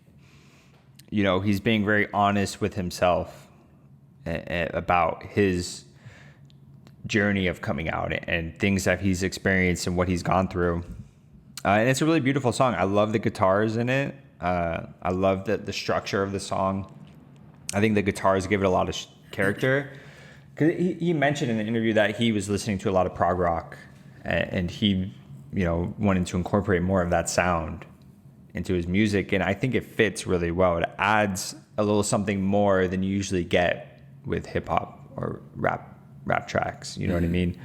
you know, he's being very honest with himself about his journey of coming out and things that he's experienced and what he's gone through. And it's a really beautiful song. I love the guitars in it. I love the structure of the song. I think the guitars give it a lot of character. Because he mentioned in the interview that he was listening to a lot of prog rock, and he, you know, wanted to incorporate more of that sound into his music, and I think it fits really well. It adds a little something more than you usually get with hip hop or rap tracks. You know what I mean?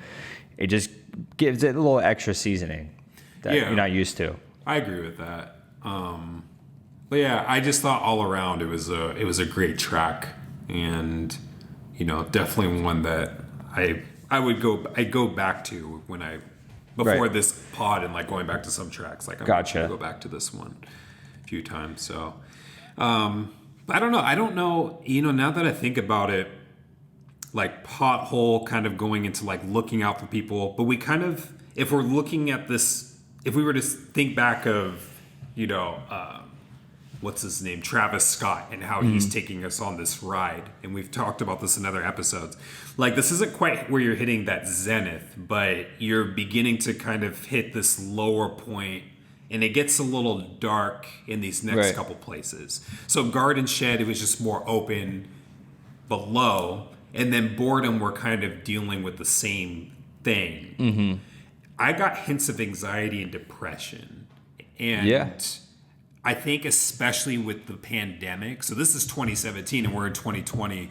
It just gives it a little extra seasoning that you're not used to. I agree with that. But yeah, I just thought all around it was a great track, and you know, definitely one that I'd go back to before this pod, and like going back to some tracks. Like I'm gonna go back to this one a few times. So I don't know. You know, now that I think about it, like Pothole kind of going into like looking out for people, but we kind of, if we're looking at this, if we were to think back of, you know, what's his name, Travis Scott, and how he's taking us on this ride. And we've talked about this in other episodes. Like, this isn't quite where you're hitting that zenith, but you're beginning to kind of hit this lower point, and it gets a little dark in these next couple places. So Garden Shed, it was just more open below, and then Boredom, we're kind of dealing with the same thing. I got hints of anxiety and depression. And I think especially with the pandemic, so this is 2017 and we're in 2020,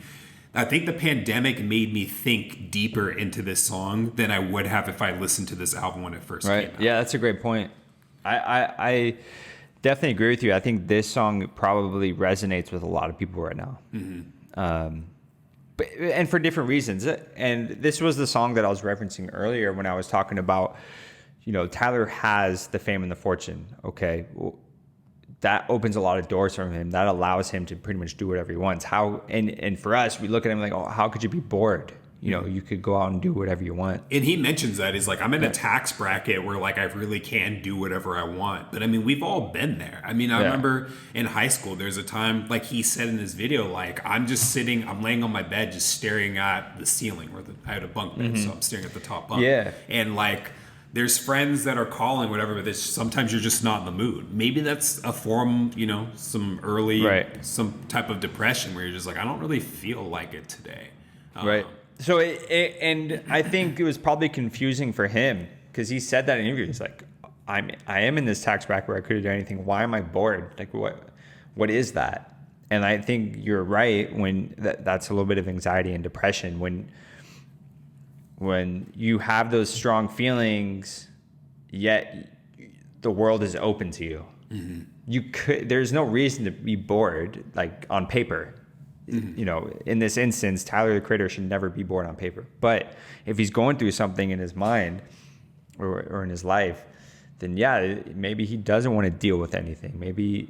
I think the pandemic made me think deeper into this song than I would have if I listened to this album when it first came out. Yeah, that's a great point. I definitely agree with you. I think this song probably resonates with a lot of people right now. And for different reasons. And this was the song that I was referencing earlier when I was talking about, you know, Tyler has the fame and the fortune. Okay. Well, that opens a lot of doors for him. That allows him to pretty much do whatever he wants. And for us, we look at him like, oh, how could you be bored? You know, you could go out and do whatever you want. And he mentions that he's like, I'm in a tax bracket where like I really can do whatever I want. But I mean, we've all been there. I mean, I remember in high school, there's a time like he said in his video, like I'm laying on my bed, just staring at the ceiling where I had a bunk bed. So I'm staring at the top bunk. Yeah. And like, there's friends that are calling, whatever, but sometimes you're just not in the mood. Maybe that's a form, you know, some type of depression where you're just like, I don't really feel like it today. Right. So, and I think it was probably confusing for him because he said that in interviews, like, I am in this tax bracket where I could have done anything. Why am I bored? Like, what is that? And I think you're right when that's a little bit of anxiety and depression when you have those strong feelings, yet the world is open to you. Mm-hmm. There's no reason to be bored, like on paper. Mm-hmm. You know, in this instance, Tyler the Creator should never be bored on paper. But if he's going through something in his mind or in his life, then yeah, maybe he doesn't want to deal with anything. Maybe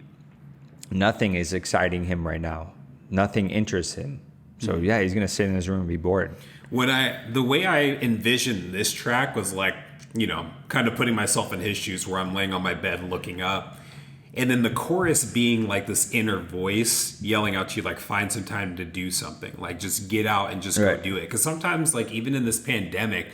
nothing is exciting him right now. Nothing interests him. So yeah, he's going to sit in his room and be bored. The way I envisioned this track was like, you know, kind of putting myself in his shoes where I'm laying on my bed looking up. And then the chorus being like this inner voice yelling out to you, like, find some time to do something. Like, just get out and just go do it. Because sometimes, like, even in this pandemic,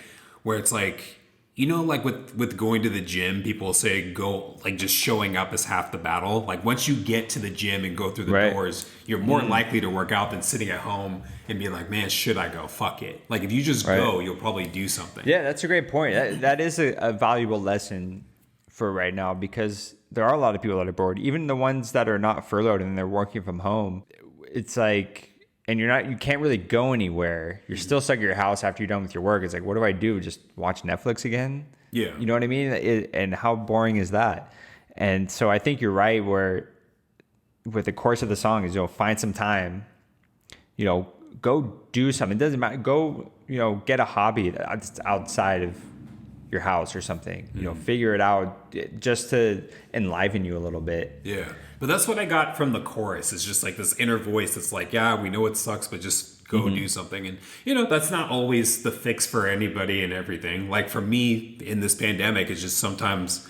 where it's like, you know, like with going to the gym, people say just showing up is half the battle. Like, once you get to the gym and go through the doors, you're more likely to work out than sitting at home and being like, man, should I go? Fuck it. Like, if you just go, you'll probably do something. Yeah, that's a great point. That is a valuable lesson for right now, because there are a lot of people that are bored, even the ones that are not furloughed and they're working from home. It's like, and you can't really go anywhere. You're still stuck at your house after you're done with your work. It's like, what do I do? Just watch Netflix again? Yeah. You know what I mean? And how boring is that? And so I think you're right, where with the course of the song is, find some time, go do something. It doesn't matter. Go, get a hobby that's outside of your house or something, figure it out just to enliven you a little bit. Yeah. But that's what I got from the chorus. It's just like this inner voice that's like, yeah, we know it sucks, but just go do something. And, that's not always the fix for anybody and everything. Like for me in this pandemic, it's just sometimes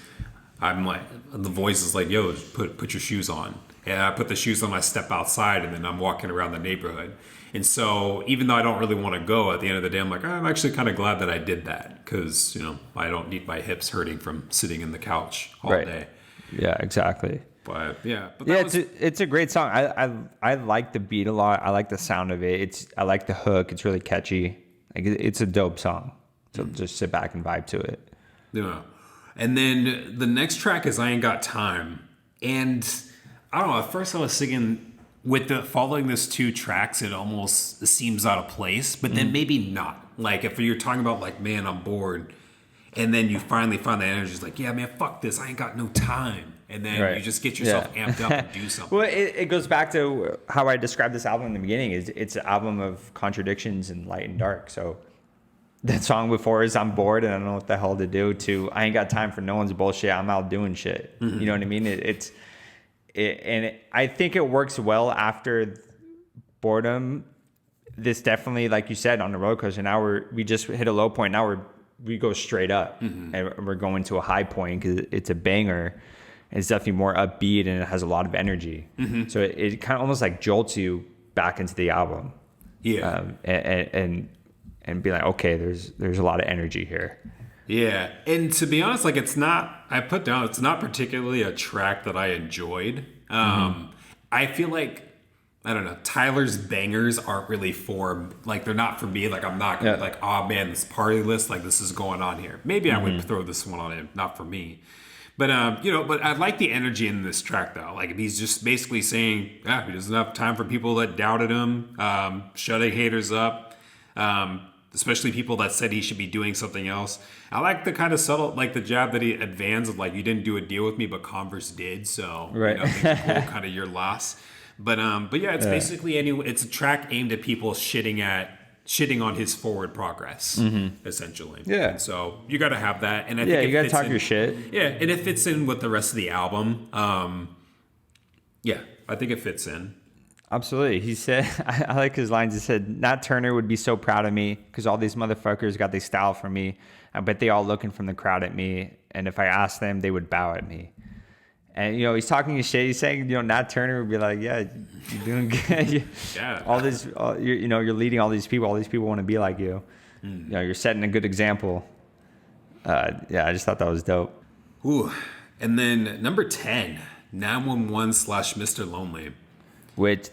I'm like, the voice is like, yo, put your shoes on. And I put the shoes on, I step outside, and then I'm walking around the neighborhood. And so even though I don't really want to go, at the end of the day, I'm like, I'm actually kind of glad that I did that, because, I don't need my hips hurting from sitting in the couch all day. Yeah, exactly. But yeah. It's a great song. I like the beat a lot. I like the sound of it. I like the hook. It's really catchy. Like it's a dope song. So just sit back and vibe to it. Yeah. And then the next track is I Ain't Got Time. And I don't know, at first I was singing, with following this two tracks, it almost seems out of place, but then maybe not. Like if you're talking about like, man, I'm bored, and then you finally find the energy, it's like, yeah, man, fuck this, I ain't got no time. And then you just get yourself amped up and do something. Well, it goes back to how I described this album in the beginning. It's an album of contradictions and light and dark. So that song before is I'm bored and I don't know what the hell to do, to I ain't got time for no one's bullshit, I'm out doing shit. You know what I mean? I think it works well after boredom. This definitely, like you said, on the roller coaster. Now we just hit a low point. Now we go straight up, and we're going to a high point because it's a banger. It's definitely more upbeat and it has a lot of energy. So it kind of almost like jolts you back into the album. Yeah, and be like, okay, there's a lot of energy here. Yeah, and to be honest, like it's not particularly a track that I enjoyed. I feel like, I don't know, Tyler's bangers aren't really they're not for me. Like I'm not gonna like, oh man, this party list, like this is going on here. Maybe I would throw this one on him, not for me. But but I like the energy in this track though. Like he's just basically saying, he doesn't have time for people that doubted him, shutting haters up. Especially people that said he should be doing something else. I like the kind of subtle, like the jab that he advanced of like, you didn't do a deal with me, but Converse did. So, things are cool, kind of your loss. But yeah, it's basically it's a track aimed at people shitting on his forward progress, essentially. Yeah. And so you got to have that. And I think you got to talk your shit. Yeah. And it fits in with the rest of the album. Yeah, I think it fits in. Absolutely. He said, I like his lines. He said, Nat Turner would be so proud of me because all these motherfuckers got their style from me. I bet they all looking from the crowd at me. And if I asked them, they would bow at me. And, he's talking his shit. He's saying, Nat Turner would be like, yeah, you're doing good. Yeah. You're leading all these people. All these people want to be like you. You're setting a good example. Yeah, I just thought that was dope. Ooh. And then number 10, 911 slash Mr. Lonely. With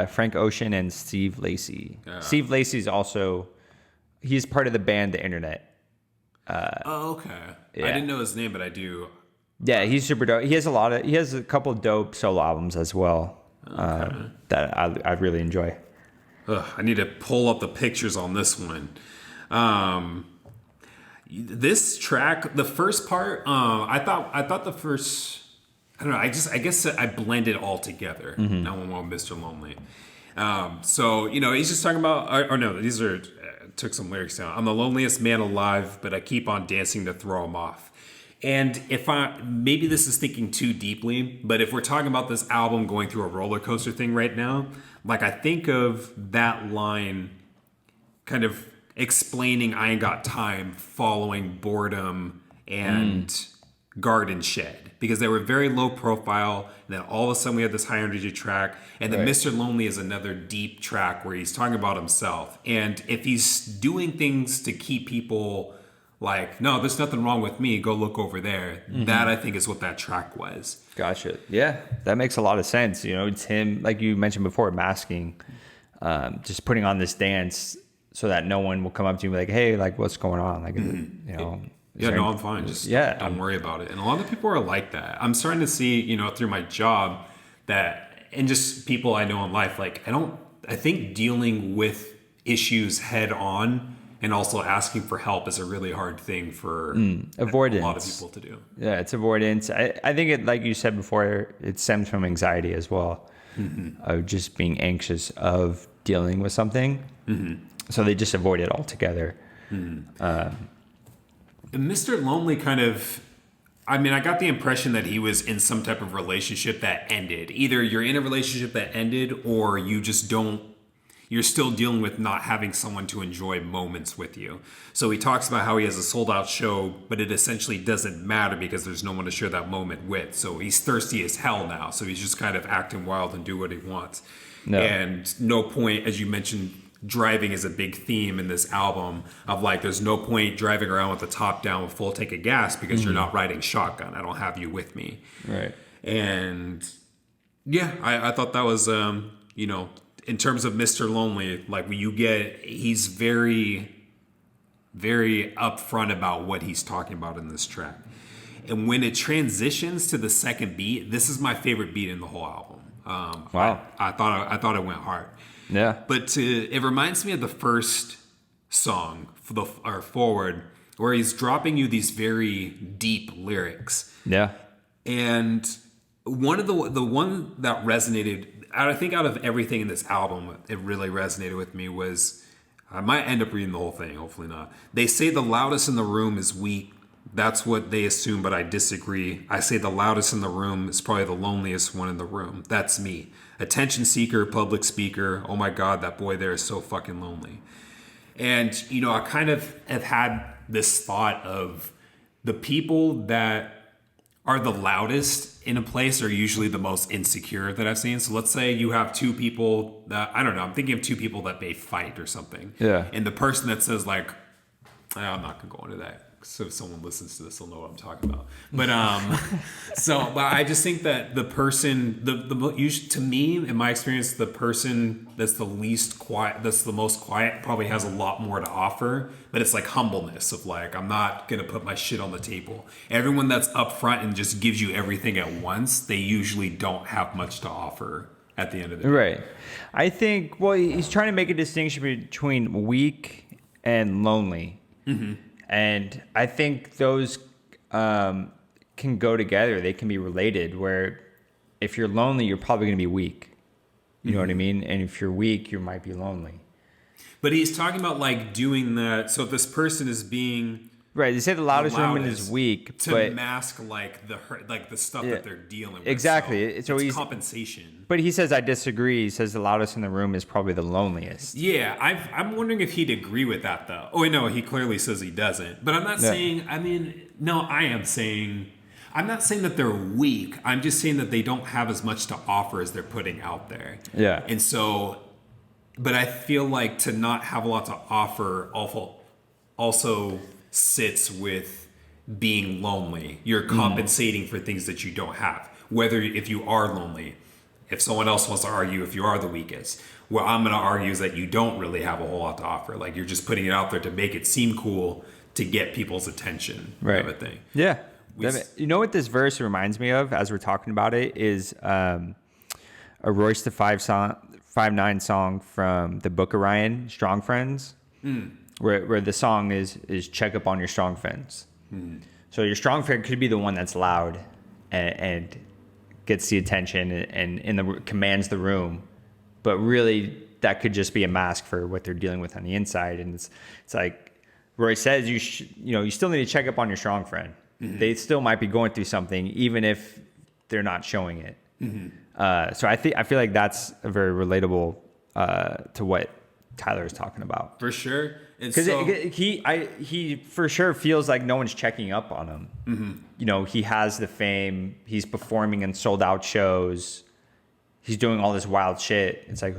Frank Ocean and Steve Lacy. Yeah. Steve Lacy's also, he's part of the band The Internet. Okay. Yeah. I didn't know his name, but I do. Yeah, he's super dope. He has a couple dope solo albums as well that I really enjoy. I need to pull up the pictures on this one. This track, the first part, I thought the first, I don't know, I guess I blended all together. Mm-hmm. 911 Mr. Lonely. So, he's just talking about, or no, these are, took some lyrics down. I'm the loneliest man alive, but I keep on dancing to throw him off. And maybe this is thinking too deeply, but if we're talking about this album going through a roller coaster thing right now, like I think of that line kind of explaining I Ain't Got Time following Boredom and Garden Shed, because they were very low profile. And then all of a sudden we had this high energy track, and then Right. Mr. Lonely is another deep track where he's talking about himself. And if he's doing things to keep people like, no, there's nothing wrong with me, go look over there. That I think is what that track was. Gotcha. Yeah, that makes a lot of sense. It's him, like you mentioned before, masking, just putting on this dance so that no one will come up to you and be like, hey, like, what's going on? Like, Yeah, no, I'm fine. Just don't worry about it. And a lot of people are like that. I'm starting to see, through my job and just people I know in life, like I think dealing with issues head on and also asking for help is a really hard thing for avoidance. a lot of people to do. Yeah, it's avoidance. I think it, like you said before, it stems from anxiety as well, of just being anxious of dealing with something. So they just avoid it altogether. And Mr. Lonely kind of, I got the impression that he was in some type of relationship that ended. Either you're in a relationship that ended, or you're still dealing with not having someone to enjoy moments with you. So he talks about how he has a sold out show, but it essentially doesn't matter because there's no one to share that moment with. So he's thirsty as hell now. So he's just kind of acting wild and do what he wants. No. And no point, as you mentioned, driving is a big theme in this album of like, there's no point driving around with the top down with full tank of gas because you're not riding shotgun. I don't have you with me. Right. And yeah, I thought that was, in terms of Mr. Lonely, like he's very, very upfront about what he's talking about in this track. And when it transitions to the second beat, this is my favorite beat in the whole album. Wow. I thought it went hard. Yeah. But it reminds me of the first song, Forward, where he's dropping you these very deep lyrics. Yeah. And one of the one that resonated, I think out of everything in this album, it really resonated with me was, I might end up reading the whole thing, hopefully not. They say the loudest in the room is weak. That's what they assume, but I disagree. I say the loudest in the room is probably the loneliest one in the room. That's me. Attention seeker, public speaker. Oh my God, that boy there is so fucking lonely. And, I kind of have had this thought of the people that are the loudest in a place are usually the most insecure that I've seen. So let's say you have two people that, I don't know, I'm thinking of two people that may fight or something. Yeah. And the person that says like, I'm not going to go into that. So if someone listens to this, they'll know what I'm talking about. But but I just think that the person, to me, in my experience, the person that's the least quiet, that's the most quiet, probably has a lot more to offer. But it's like humbleness of like, I'm not gonna put my shit on the table. Everyone that's upfront and just gives you everything at once, they usually don't have much to offer at the end of the day. Right. I think, well, he's trying to make a distinction between weak and lonely. And I think those can go together. They can be related, where if you're lonely, you're probably going to be weak. You know what I mean? And if you're weak, you might be lonely. But he's talking about like doing that. So if this person is being Right. They say the loudest woman is weak, to but mask like the hurt, like the stuff that they're dealing with. Exactly. So he's compensation. But he says I disagree. He says the loudest in the room is probably the loneliest. Yeah, I'm wondering if he'd agree with that though. Oh no, he clearly says he doesn't. But I'm not saying. I mean, no, I am saying. I'm not saying that they're weak. I'm just saying that they don't have as much to offer as they're putting out there. Yeah. And so, but I feel like to not have a lot to offer also sits with being lonely. You're compensating for things that you don't have. Whether if you are lonely, if someone else wants to argue if you are the weakest, what I'm going to argue is that you don't really have a whole lot to offer. Like you're just putting it out there to make it seem cool to get people's attention. Right. Kind of thing. Yeah. You know what this verse reminds me of as we're talking about it is a Royce the 5'9" song from the Book of Ryan, Strong Friends, where the song is check up on your strong friends. So your strong friend could be the one that's loud and gets the attention and commands the room, but really that could just be a mask for what they're dealing with on the inside. And it's like Roy says, you still need to check up on your strong friend. They still might be going through something, even if they're not showing it. So I feel like that's a very relatable to what Tyler is talking about. For sure. Because he for sure feels like no one's checking up on him. He has the fame. He's performing in sold out shows. He's doing all this wild shit. It's like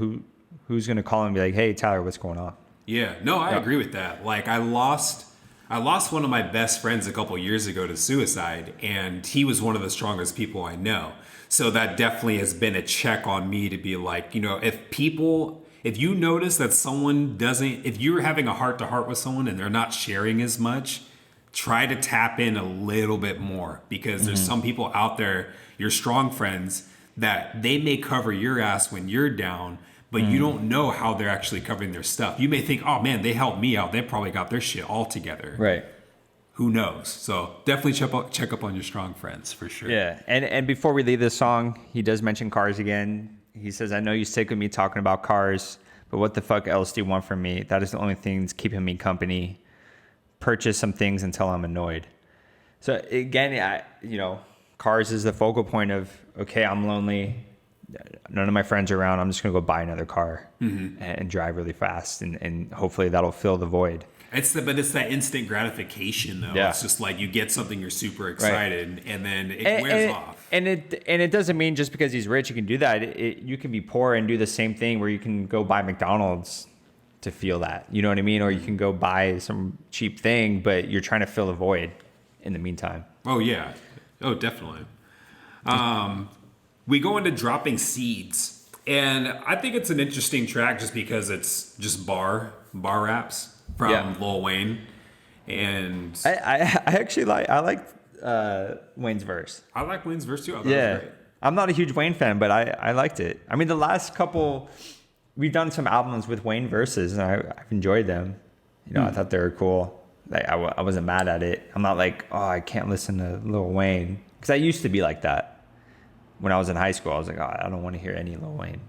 who's gonna call him and be like, hey Tyler, what's going on? Yeah, no, I agree with that. Like I lost one of my best friends a couple years ago to suicide, and he was one of the strongest people I know. So that definitely has been a check on me to be like, if you notice that if you're having a heart to heart with someone and they're not sharing as much, try to tap in a little bit more, because there's some people out there, your strong friends, that they may cover your ass when you're down, but you don't know how they're actually covering their stuff. You may think, oh man, they helped me out. They probably got their shit all together. Right. Who knows? So definitely check up on your strong friends for sure. Yeah. And before we leave this song, he does mention cars again. He says, I know you stick with me talking about cars, but what the fuck else do you want from me? That is the only thing that's keeping me company. Purchase some things until I'm annoyed. So again, cars is the focal point of, okay, I'm lonely. None of my friends are around. I'm just going to go buy another car and drive really fast. And hopefully that'll fill the void. But it's that instant gratification though. Yeah. It's just like you get something, you're super excited, and then it wears off. And it doesn't mean just because he's rich, you can do that. You can be poor and do the same thing where you can go buy McDonald's to feel that. You know what I mean? Or you can go buy some cheap thing, but you're trying to fill a void in the meantime. Oh yeah. Oh, definitely. We go into Dropping Seeds, and I think it's an interesting track just because it's just bar raps from Lil Wayne, and I actually like Wayne's verse. I like Wayne's verse too. I thought it was great. I'm not a huge Wayne fan, but I liked it. I mean, the last couple, we've done some albums with Wayne verses, and I've enjoyed them. I thought they were cool. Like I wasn't mad at it. I'm not like, oh, I can't listen to Lil Wayne, because I used to be like that. When I was in high school, I was like, oh, I don't want to hear any Lil Wayne.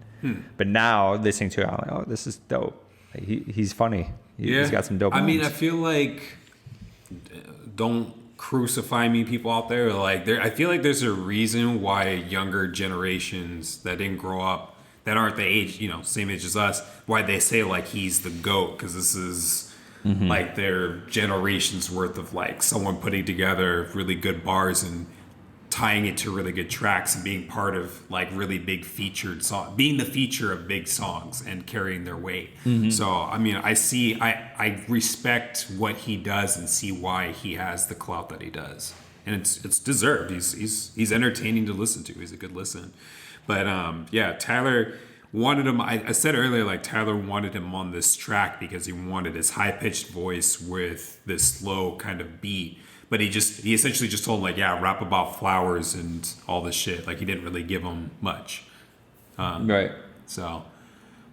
But now listening to it, I'm like, oh, this is dope. Like, he's funny. He's got some dope lines. I mean, I feel like, don't crucify me, people out there. Like, I feel like there's a reason why younger generations that didn't grow up, that aren't the age, same age as us, why they say like he's the GOAT, because this is like their generation's worth of like someone putting together really good bars and tying it to really good tracks and being part of like really big featured song, being the feature of big songs and carrying their weight. So I mean, I respect what he does and see why he has the clout that he does, and it's deserved. He's entertaining to listen to. He's a good listen. But Tyler wanted him. I said earlier, like Tyler wanted him on this track because he wanted his high pitched voice with this slow kind of beat. But he essentially just told him, like, rap about flowers and all this shit. Like, he didn't really give him much. Right. So,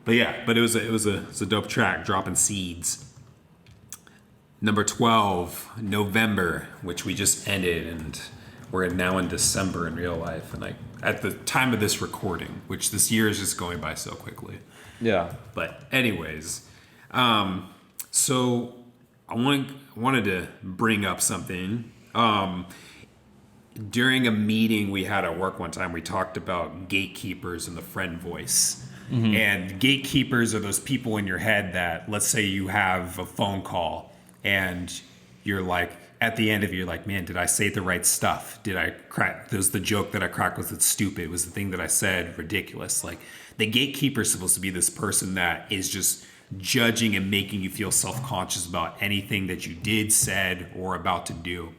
but it was a dope track, Dropping Seeds. Number 12, November, which we just ended, and we're now in December in real life. And like at the time of this recording, which this year is just going by so quickly. Yeah. But anyways, so wanted to bring up something. During a meeting we had at work one time, we talked about gatekeepers and the friend voice. Mm-hmm. And gatekeepers are those people in your head that, let's say you have a phone call and you're like, at the end of it, you're like, man, did I say the right stuff? Did I crack? Was the joke that I cracked, was it stupid? Was the thing that I said ridiculous? Like, the gatekeeper is supposed to be this person that is just judging and making you feel self-conscious about anything that you did, said, or about to do.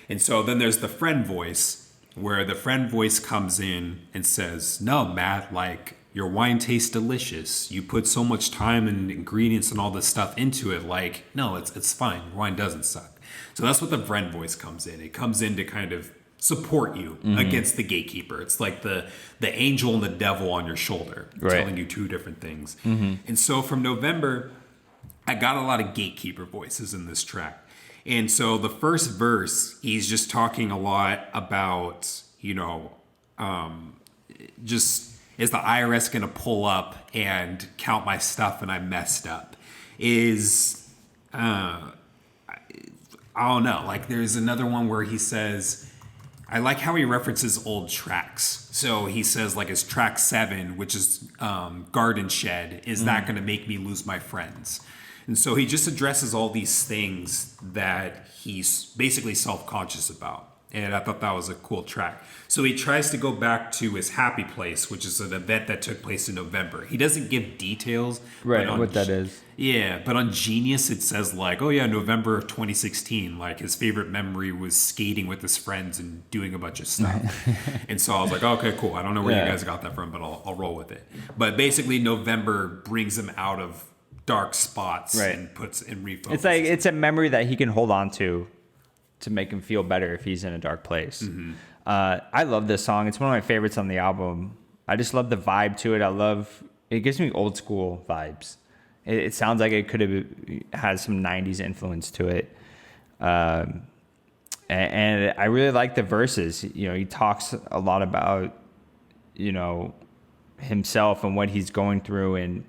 And so then there's the friend voice, where the friend voice comes in and says, no, Matt, like, your wine tastes delicious. You put so much time and ingredients and all this stuff into it. Like, no, it's fine. Your wine doesn't suck. So that's what the friend voice comes in. It comes in to kind of support you against the gatekeeper. It's like the angel and the devil on your shoulder, telling you two different things. And so from November, I got a lot of gatekeeper voices in this track. And so the first verse, he's just talking a lot about, just, is the IRS going to pull up and count my stuff and I messed up? I don't know. Like, there's another one where he says, I like how he references old tracks. So he says, like, his track 7, which is Garden Shed, is that going to make me lose my friends? And so he just addresses all these things that he's basically self-conscious about. And I thought that was a cool track. So he tries to go back to his happy place, which is an event that took place in November. He doesn't give details. Right, what that is. Yeah, but on Genius it says like, oh yeah, November of 2016. Like, his favorite memory was skating with his friends and doing a bunch of stuff. And so I was like, okay, cool. I don't know where you guys got that from, but I'll roll with it. But basically November brings him out of dark spots and puts in refocus. It's like, it's a memory that he can hold on to make him feel better if he's in a dark place. I love this song. It's one of my favorites on the album. I just love the vibe to it. It gives me old school vibes. It sounds like it could have had some 90s influence to it. And I really like the verses. He talks a lot about, himself and what he's going through and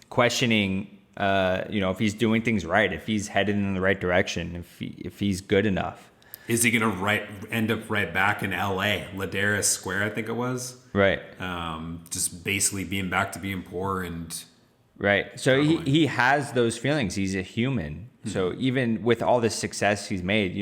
questioning, if he's doing things right, if he's headed in the right direction, if he's good enough. Is he going to end up right back in L.A., Ladera Square, I think it was? Right. Just basically being back to being poor and... Right. So he has those feelings. He's a human. So even with all the success he's made,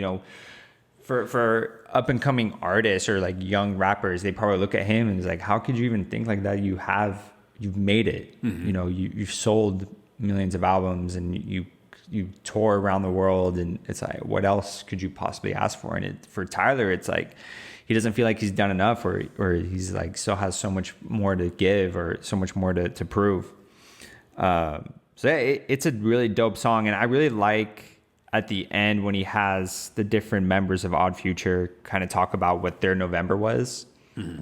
for up-and-coming artists or like young rappers, they probably look at him and it's like, how could you even think like that? You've made it. You've sold millions of albums and you tour around the world, and it's like, what else could you possibly ask for? And for Tyler, it's like he doesn't feel like he's done enough, or he's like still has so much more to give or so much more to prove. It's a really dope song, and I really like at the end when he has the different members of Odd Future kind of talk about what their November was,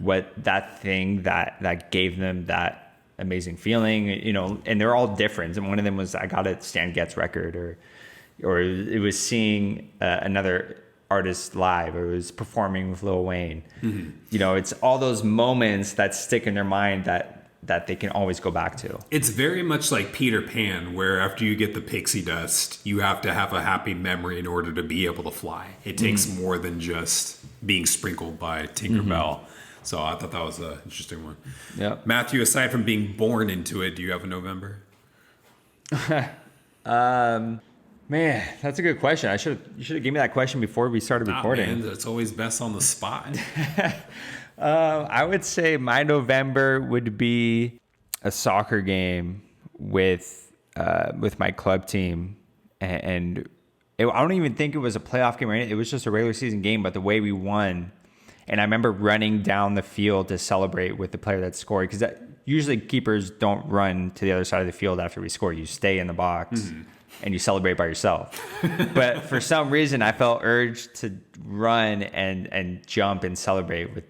what that thing that gave them that amazing feeling, and they're all different. And one of them was, I got a Stan Getz record, or it was seeing another artist live, or it was performing with Lil Wayne. It's all those moments that stick in their mind that they can always go back to. It's very much like Peter Pan, where after you get the pixie dust, you have to have a happy memory in order to be able to fly. It takes more than just being sprinkled by Tinkerbell. So I thought that was an interesting one. Yeah. Matthew, aside from being born into it, do you have a November? Man, that's a good question. You should have given me that question before we started recording. Man, it's always best on the spot. I would say my November would be a soccer game with my club team, and I don't even think it was a playoff game or anything. It was just a regular season game, but the way we won. And I remember running down the field to celebrate with the player that scored, because usually keepers don't run to the other side of the field after we score. You stay in the box and you celebrate by yourself. But for some reason, I felt urged to run and jump and celebrate with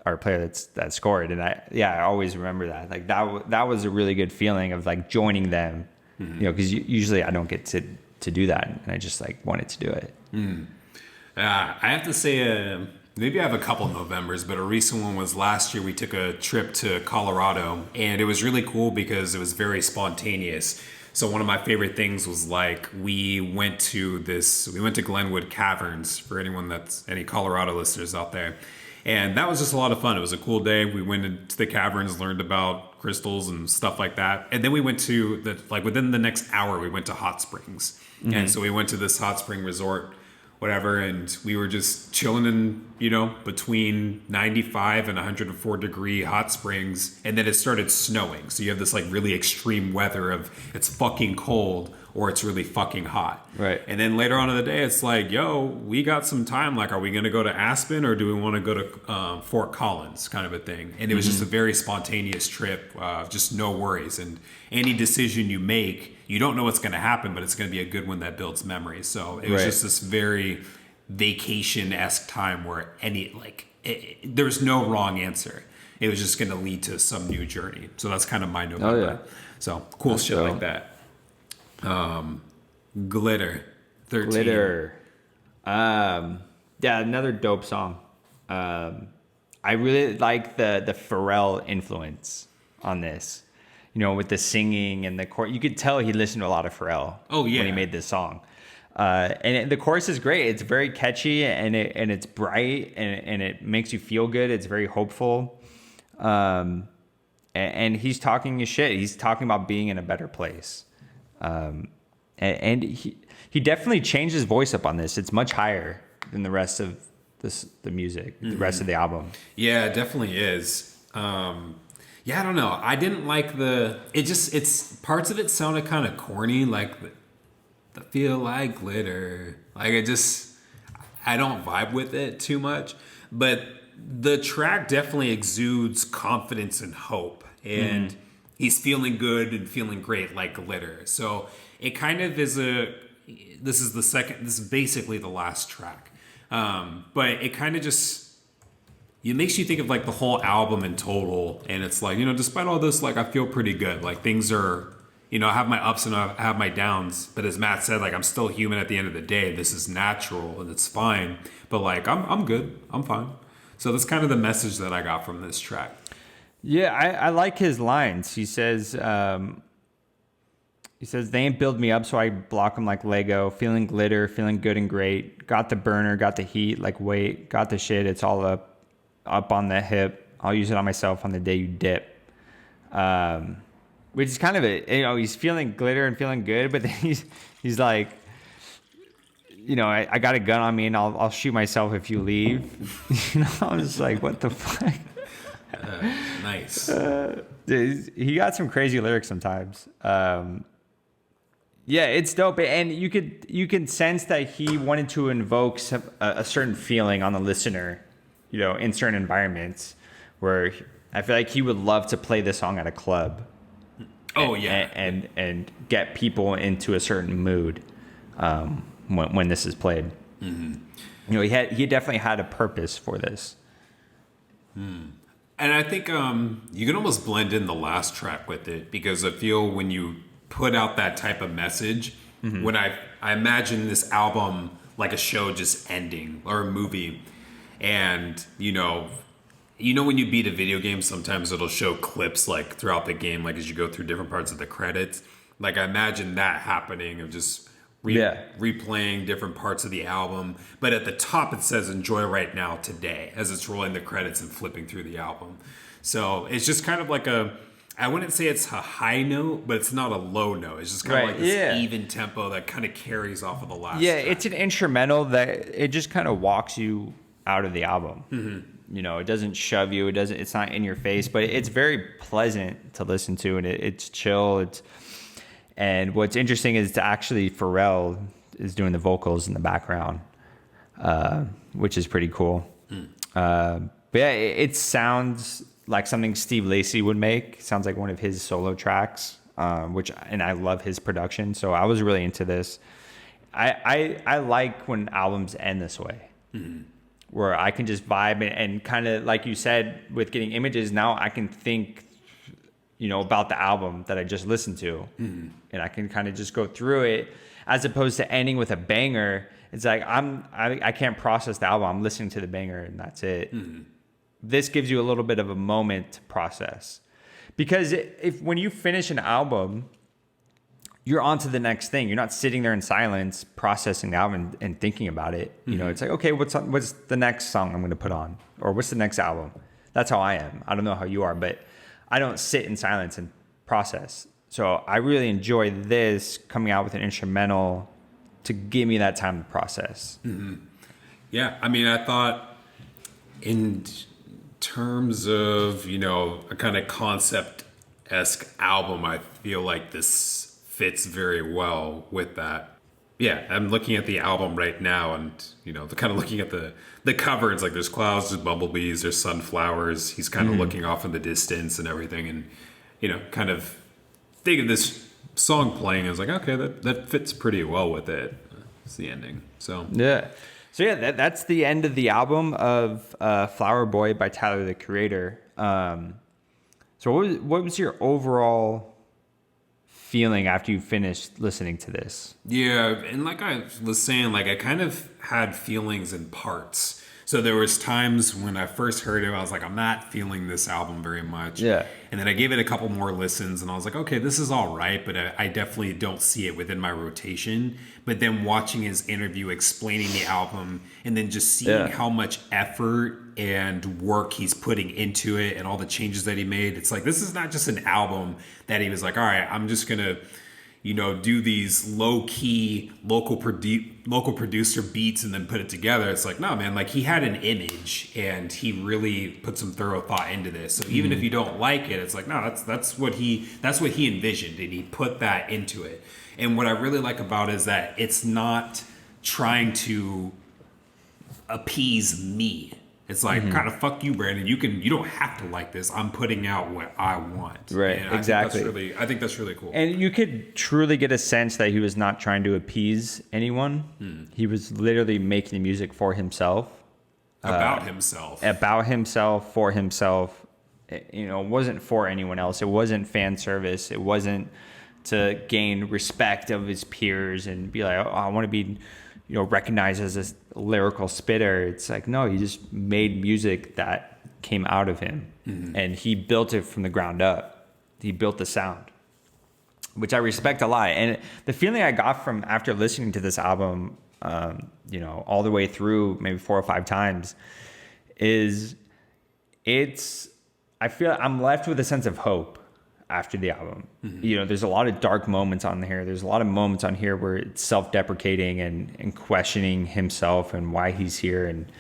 our player that scored. And I always remember that. Like that was a really good feeling of like joining them, because usually I don't get to do that, and I just like wanted to do it. I have to say. Maybe I have a couple Novembers, but a recent one was last year. We took a trip to Colorado, and it was really cool because it was very spontaneous. So one of my favorite things was like we went to Glenwood Caverns for any Colorado listeners out there. And that was just a lot of fun. It was a cool day. We went into the caverns, learned about crystals and stuff like that. And then we went to within the next hour, we went to hot springs. Mm-hmm. And so we went to this hot spring resort, whatever, and we were just chilling in, between 95 and 104 degree hot springs. And then it started snowing. So you have this like really extreme weather of it's fucking cold or it's really fucking hot. Right. And then later on in the day, it's like, yo, we got some time. Like, are we going to go to Aspen or do we want to go to Fort Collins kind of a thing? And it was just a very spontaneous trip, just no worries. And any decision you make, you don't know what's going to happen, but it's going to be a good one that builds memories. So it was just this very vacation-esque time where there was no wrong answer. It was just going to lead to some new journey. So that's kind of my November. Oh, yeah. So cool that's shit dope. Like that. Glitter 13. Glitter. Yeah, another dope song. I really like the Pharrell influence on this. With the singing and the chorus. You could tell he listened to a lot of Pharrell when he made this song. The chorus is great. It's very catchy and it's bright and it makes you feel good. It's very hopeful. And he's talking his shit. He's talking about being in a better place. And he definitely changed his voice up on this. It's much higher than the rest of the music, the rest of the album. Yeah, it definitely is. Yeah, I don't know. I didn't like it's parts of it sounded kind of corny, like the feel like glitter. Like I don't vibe with it too much, but the track definitely exudes confidence and hope, and he's feeling good and feeling great like glitter. So it kind of is this is basically the last track. But it kind of it makes you think of like the whole album in total. And it's like, despite all this, like I feel pretty good. Like things are, I have my ups and I have my downs. But as Matt said, like I'm still human at the end of the day. This is natural and it's fine. But like I'm good. I'm fine. So that's kind of the message that I got from this track. Yeah, I like his lines. He says, they ain't build me up, so I block them like Lego. Feeling glitter, feeling good and great. Got the burner, got the heat, like weight. Got the shit, it's all up on the hip. I'll use it on myself on the day you dip. Which is kind of he's feeling glitter and feeling good, but then he's like, I got a gun on me and I'll shoot myself if you leave. I was like, what the fuck? Nice. He got some crazy lyrics sometimes. Yeah, it's dope, and you can sense that he wanted to invoke a certain feeling on the listener, in certain environments, where I feel like he would love to play this song at a club. Oh yeah, and get people into a certain mood when this is played. Mm-hmm. He definitely had a purpose for this. And I think you can almost blend in the last track with it, because I feel when you put out that type of message, when I imagine this album like a show just ending or a movie, and when you beat a video game, sometimes it'll show clips like throughout the game, like as you go through different parts of the credits. Like I imagine that happening, of just replaying different parts of the album, but at the top it says "Enjoy right now, today," as it's rolling the credits and flipping through the album. So it's just kind of like I wouldn't say it's a high note, but it's not a low note. It's just kind of like this even tempo that kind of carries off of the last track. It's an instrumental that it just kind of walks you out of the album. It doesn't shove you. It's not in your face, but it's very pleasant to listen to, and it's chill. And what's interesting is actually Pharrell is doing the vocals in the background, which is pretty cool. But yeah, it sounds like something Steve Lacy would make. It sounds like one of his solo tracks, and I love his production. So I was really into this. I like when albums end this way, where I can just vibe and kind of, like you said, with getting images, now I can think, about the album that I just listened to, and I can kind of just go through it, as opposed to ending with a banger. It's like I can't process the album. I'm listening to the banger and that's it. This gives you a little bit of a moment to process, because when you finish an album, you're on to the next thing. You're not sitting there in silence processing the album and thinking about it. You know, it's like, okay, what's the next song I'm going to put on, or what's the next album? That's how I am. I don't know how you are, but I don't sit in silence and process. So I really enjoy this coming out with an instrumental to give me that time to process. Yeah, I mean, I thought in terms of, you know, a kind of concept-esque album, I feel like this fits very well with that. Yeah, I'm looking at the album right now, and, you know, the kind of looking at the cover, it's like there's clouds, there's bumblebees, there's sunflowers. He's kind of looking off in the distance and everything, and, you know, kind of think of this song playing. I was like, okay, that fits pretty well with it. It's the ending. So That's the end of the album of Flower Boy by Tyler, the Creator. So what was your overall feeling after you finished listening to this? Yeah, and like I was saying, like I kind of had feelings in parts. So there was times when I first heard it, I was like, I'm not feeling this album very much. Yeah. And then I gave it a couple more listens and I was like, okay, this is all right, but I definitely don't see it within my rotation. But then watching his interview explaining the album and then just seeing how much effort and work he's putting into it and all the changes that he made, it's like, this is not just an album that he was like, all right, I'm just going to, you know, do these low-key local producer beats and then put it together. It's like, no, man, like he had an image and he really put some thorough thought into this. So even if you don't like it, it's like, no, that's what he envisioned and he put that into it. And what I really like about it is that it's not trying to appease me. It's like, kind of fuck you, Brandon. You don't have to like this. I'm putting out what I want. Right, and exactly. I think that's really cool. And you could truly get a sense that he was not trying to appease anyone. He was literally making music for himself. About himself. For himself. You know, it wasn't for anyone else. It wasn't fan service. It wasn't to gain respect of his peers and be like, oh, I want to be, you know, recognized as a lyrical spitter. It's like, no, he just made music that came out of him and he built it from the ground up. He built the sound, which I respect a lot. And the feeling I got from after listening to this album, you know, all the way through maybe 4 or 5 times is I feel I'm left with a sense of hope after the album. You know, there's a lot of dark moments on here. There's a lot of moments on here where it's self-deprecating and questioning himself and why he's here and,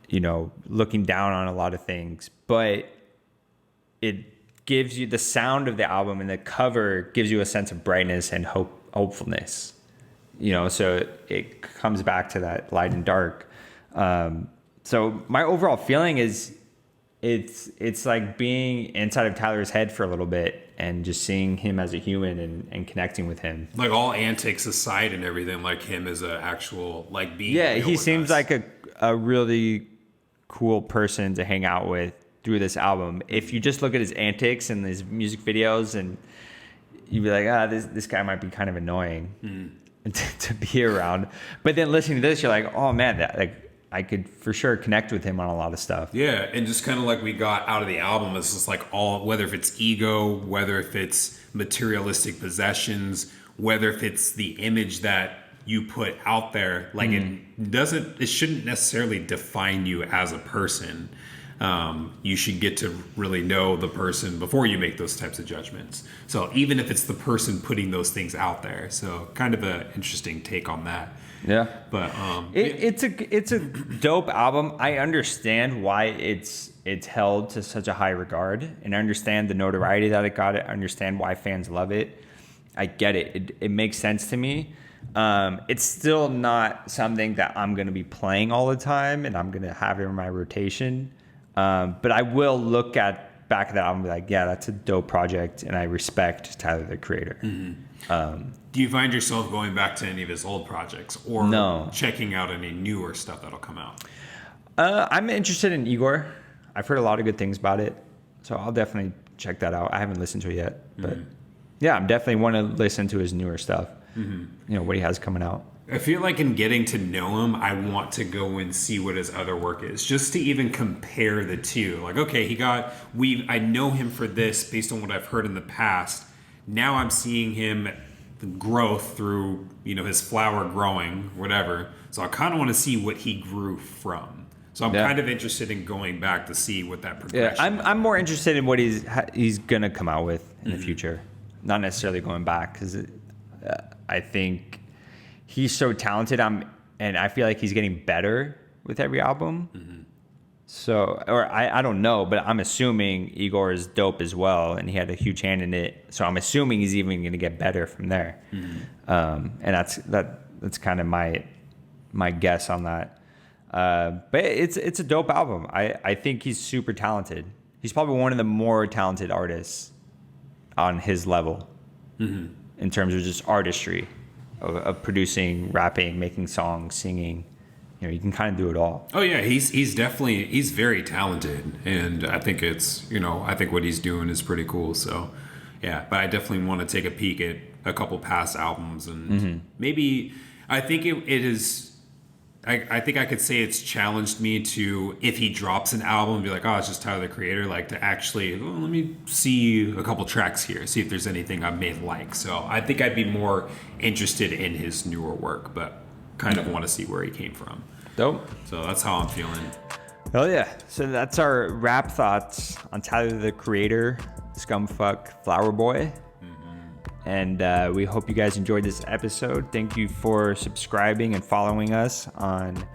you know, looking down on a lot of things. But it gives you the sound of the album and the cover gives you a sense of brightness and hopefulness. You know, so it comes back to that light and dark. So my overall feeling is it's like being inside of Tyler's head for a little bit and just seeing him as a human and connecting with him. Like all antics aside and everything, like him as a actual, like being. Yeah, he seems like a really cool person to hang out with through this album. If you just look at his antics and his music videos and you'd be like, this guy might be kind of annoying to be around. But then listening to this, you're like, oh man, I could for sure connect with him on a lot of stuff. Yeah, and just kind of like we got out of the album, it's just like all, whether if it's ego, whether if it's materialistic possessions, whether if it's the image that you put out there, like it shouldn't necessarily define you as a person. You should get to really know the person before you make those types of judgments. So even if it's the person putting those things out there, so kind of an interesting take on that. Yeah, but it's a dope album. I understand why it's held to such a high regard, and I understand the notoriety that it got. I understand why fans love it. I get it. It makes sense to me. It's still not something that I'm going to be playing all the time, and I'm going to have it in my rotation. But I will look back at that album and be like, yeah, that's a dope project, and I respect Tyler, the Creator. Do you find yourself going back to any of his old projects or checking out any newer stuff that'll come out? I'm interested in Igor. I've heard a lot of good things about it, so I'll definitely check that out. I haven't listened to it yet, but yeah, I'm definitely want to listen to his newer stuff. You know, what he has coming out. I feel like in getting to know him, I want to go and see what his other work is, just to even compare the two. Like, okay, I know him for this based on what I've heard in the past. now I'm seeing him growth through, his flower growing, whatever. So I kind of want to see what he grew from. So I'm kind of interested in going back to see what that progression. Yeah, I'm more interested in what he's gonna come out with in the future, not necessarily going back, because I think he's so talented. And I feel like he's getting better with every album. So, or I don't know, but I'm assuming Igor is dope as well, and he had a huge hand in it. So I'm assuming he's even going to get better from there. And that's kind of my guess on that. But it's a dope album. I think he's super talented. He's probably one of the more talented artists on his level in terms of just artistry of producing, rapping, making songs, singing. You can kind of do it all. Oh yeah, he's very talented, and I think I think what he's doing is pretty cool. So yeah, but I definitely want to take a peek at a couple past albums, and maybe I think it is. I think I could say it's challenged me to, if he drops an album, be like, oh, it's just Tyler the Creator, like to actually, let me see a couple tracks here, see if there's anything I may like. So I think I'd be more interested in his newer work, but kind of want to see where he came from. Dope. So that's how I'm feeling. Oh yeah. So that's our rap thoughts on Tyler the Creator, Scumfuck, Flower Boy. And we hope you guys enjoyed this episode. Thank you for subscribing and following us on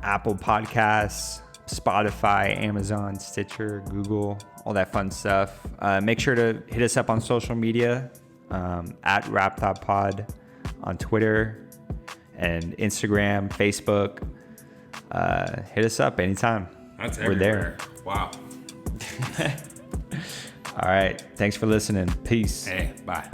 Apple Podcasts, Spotify, Amazon, Stitcher, Google, all that fun stuff. Make sure to hit us up on social media at RapThopPod on Twitter and Instagram, Facebook. Hit us up anytime. That's We're everywhere. there. Wow. All right. Thanks for listening. Peace. Hey, bye.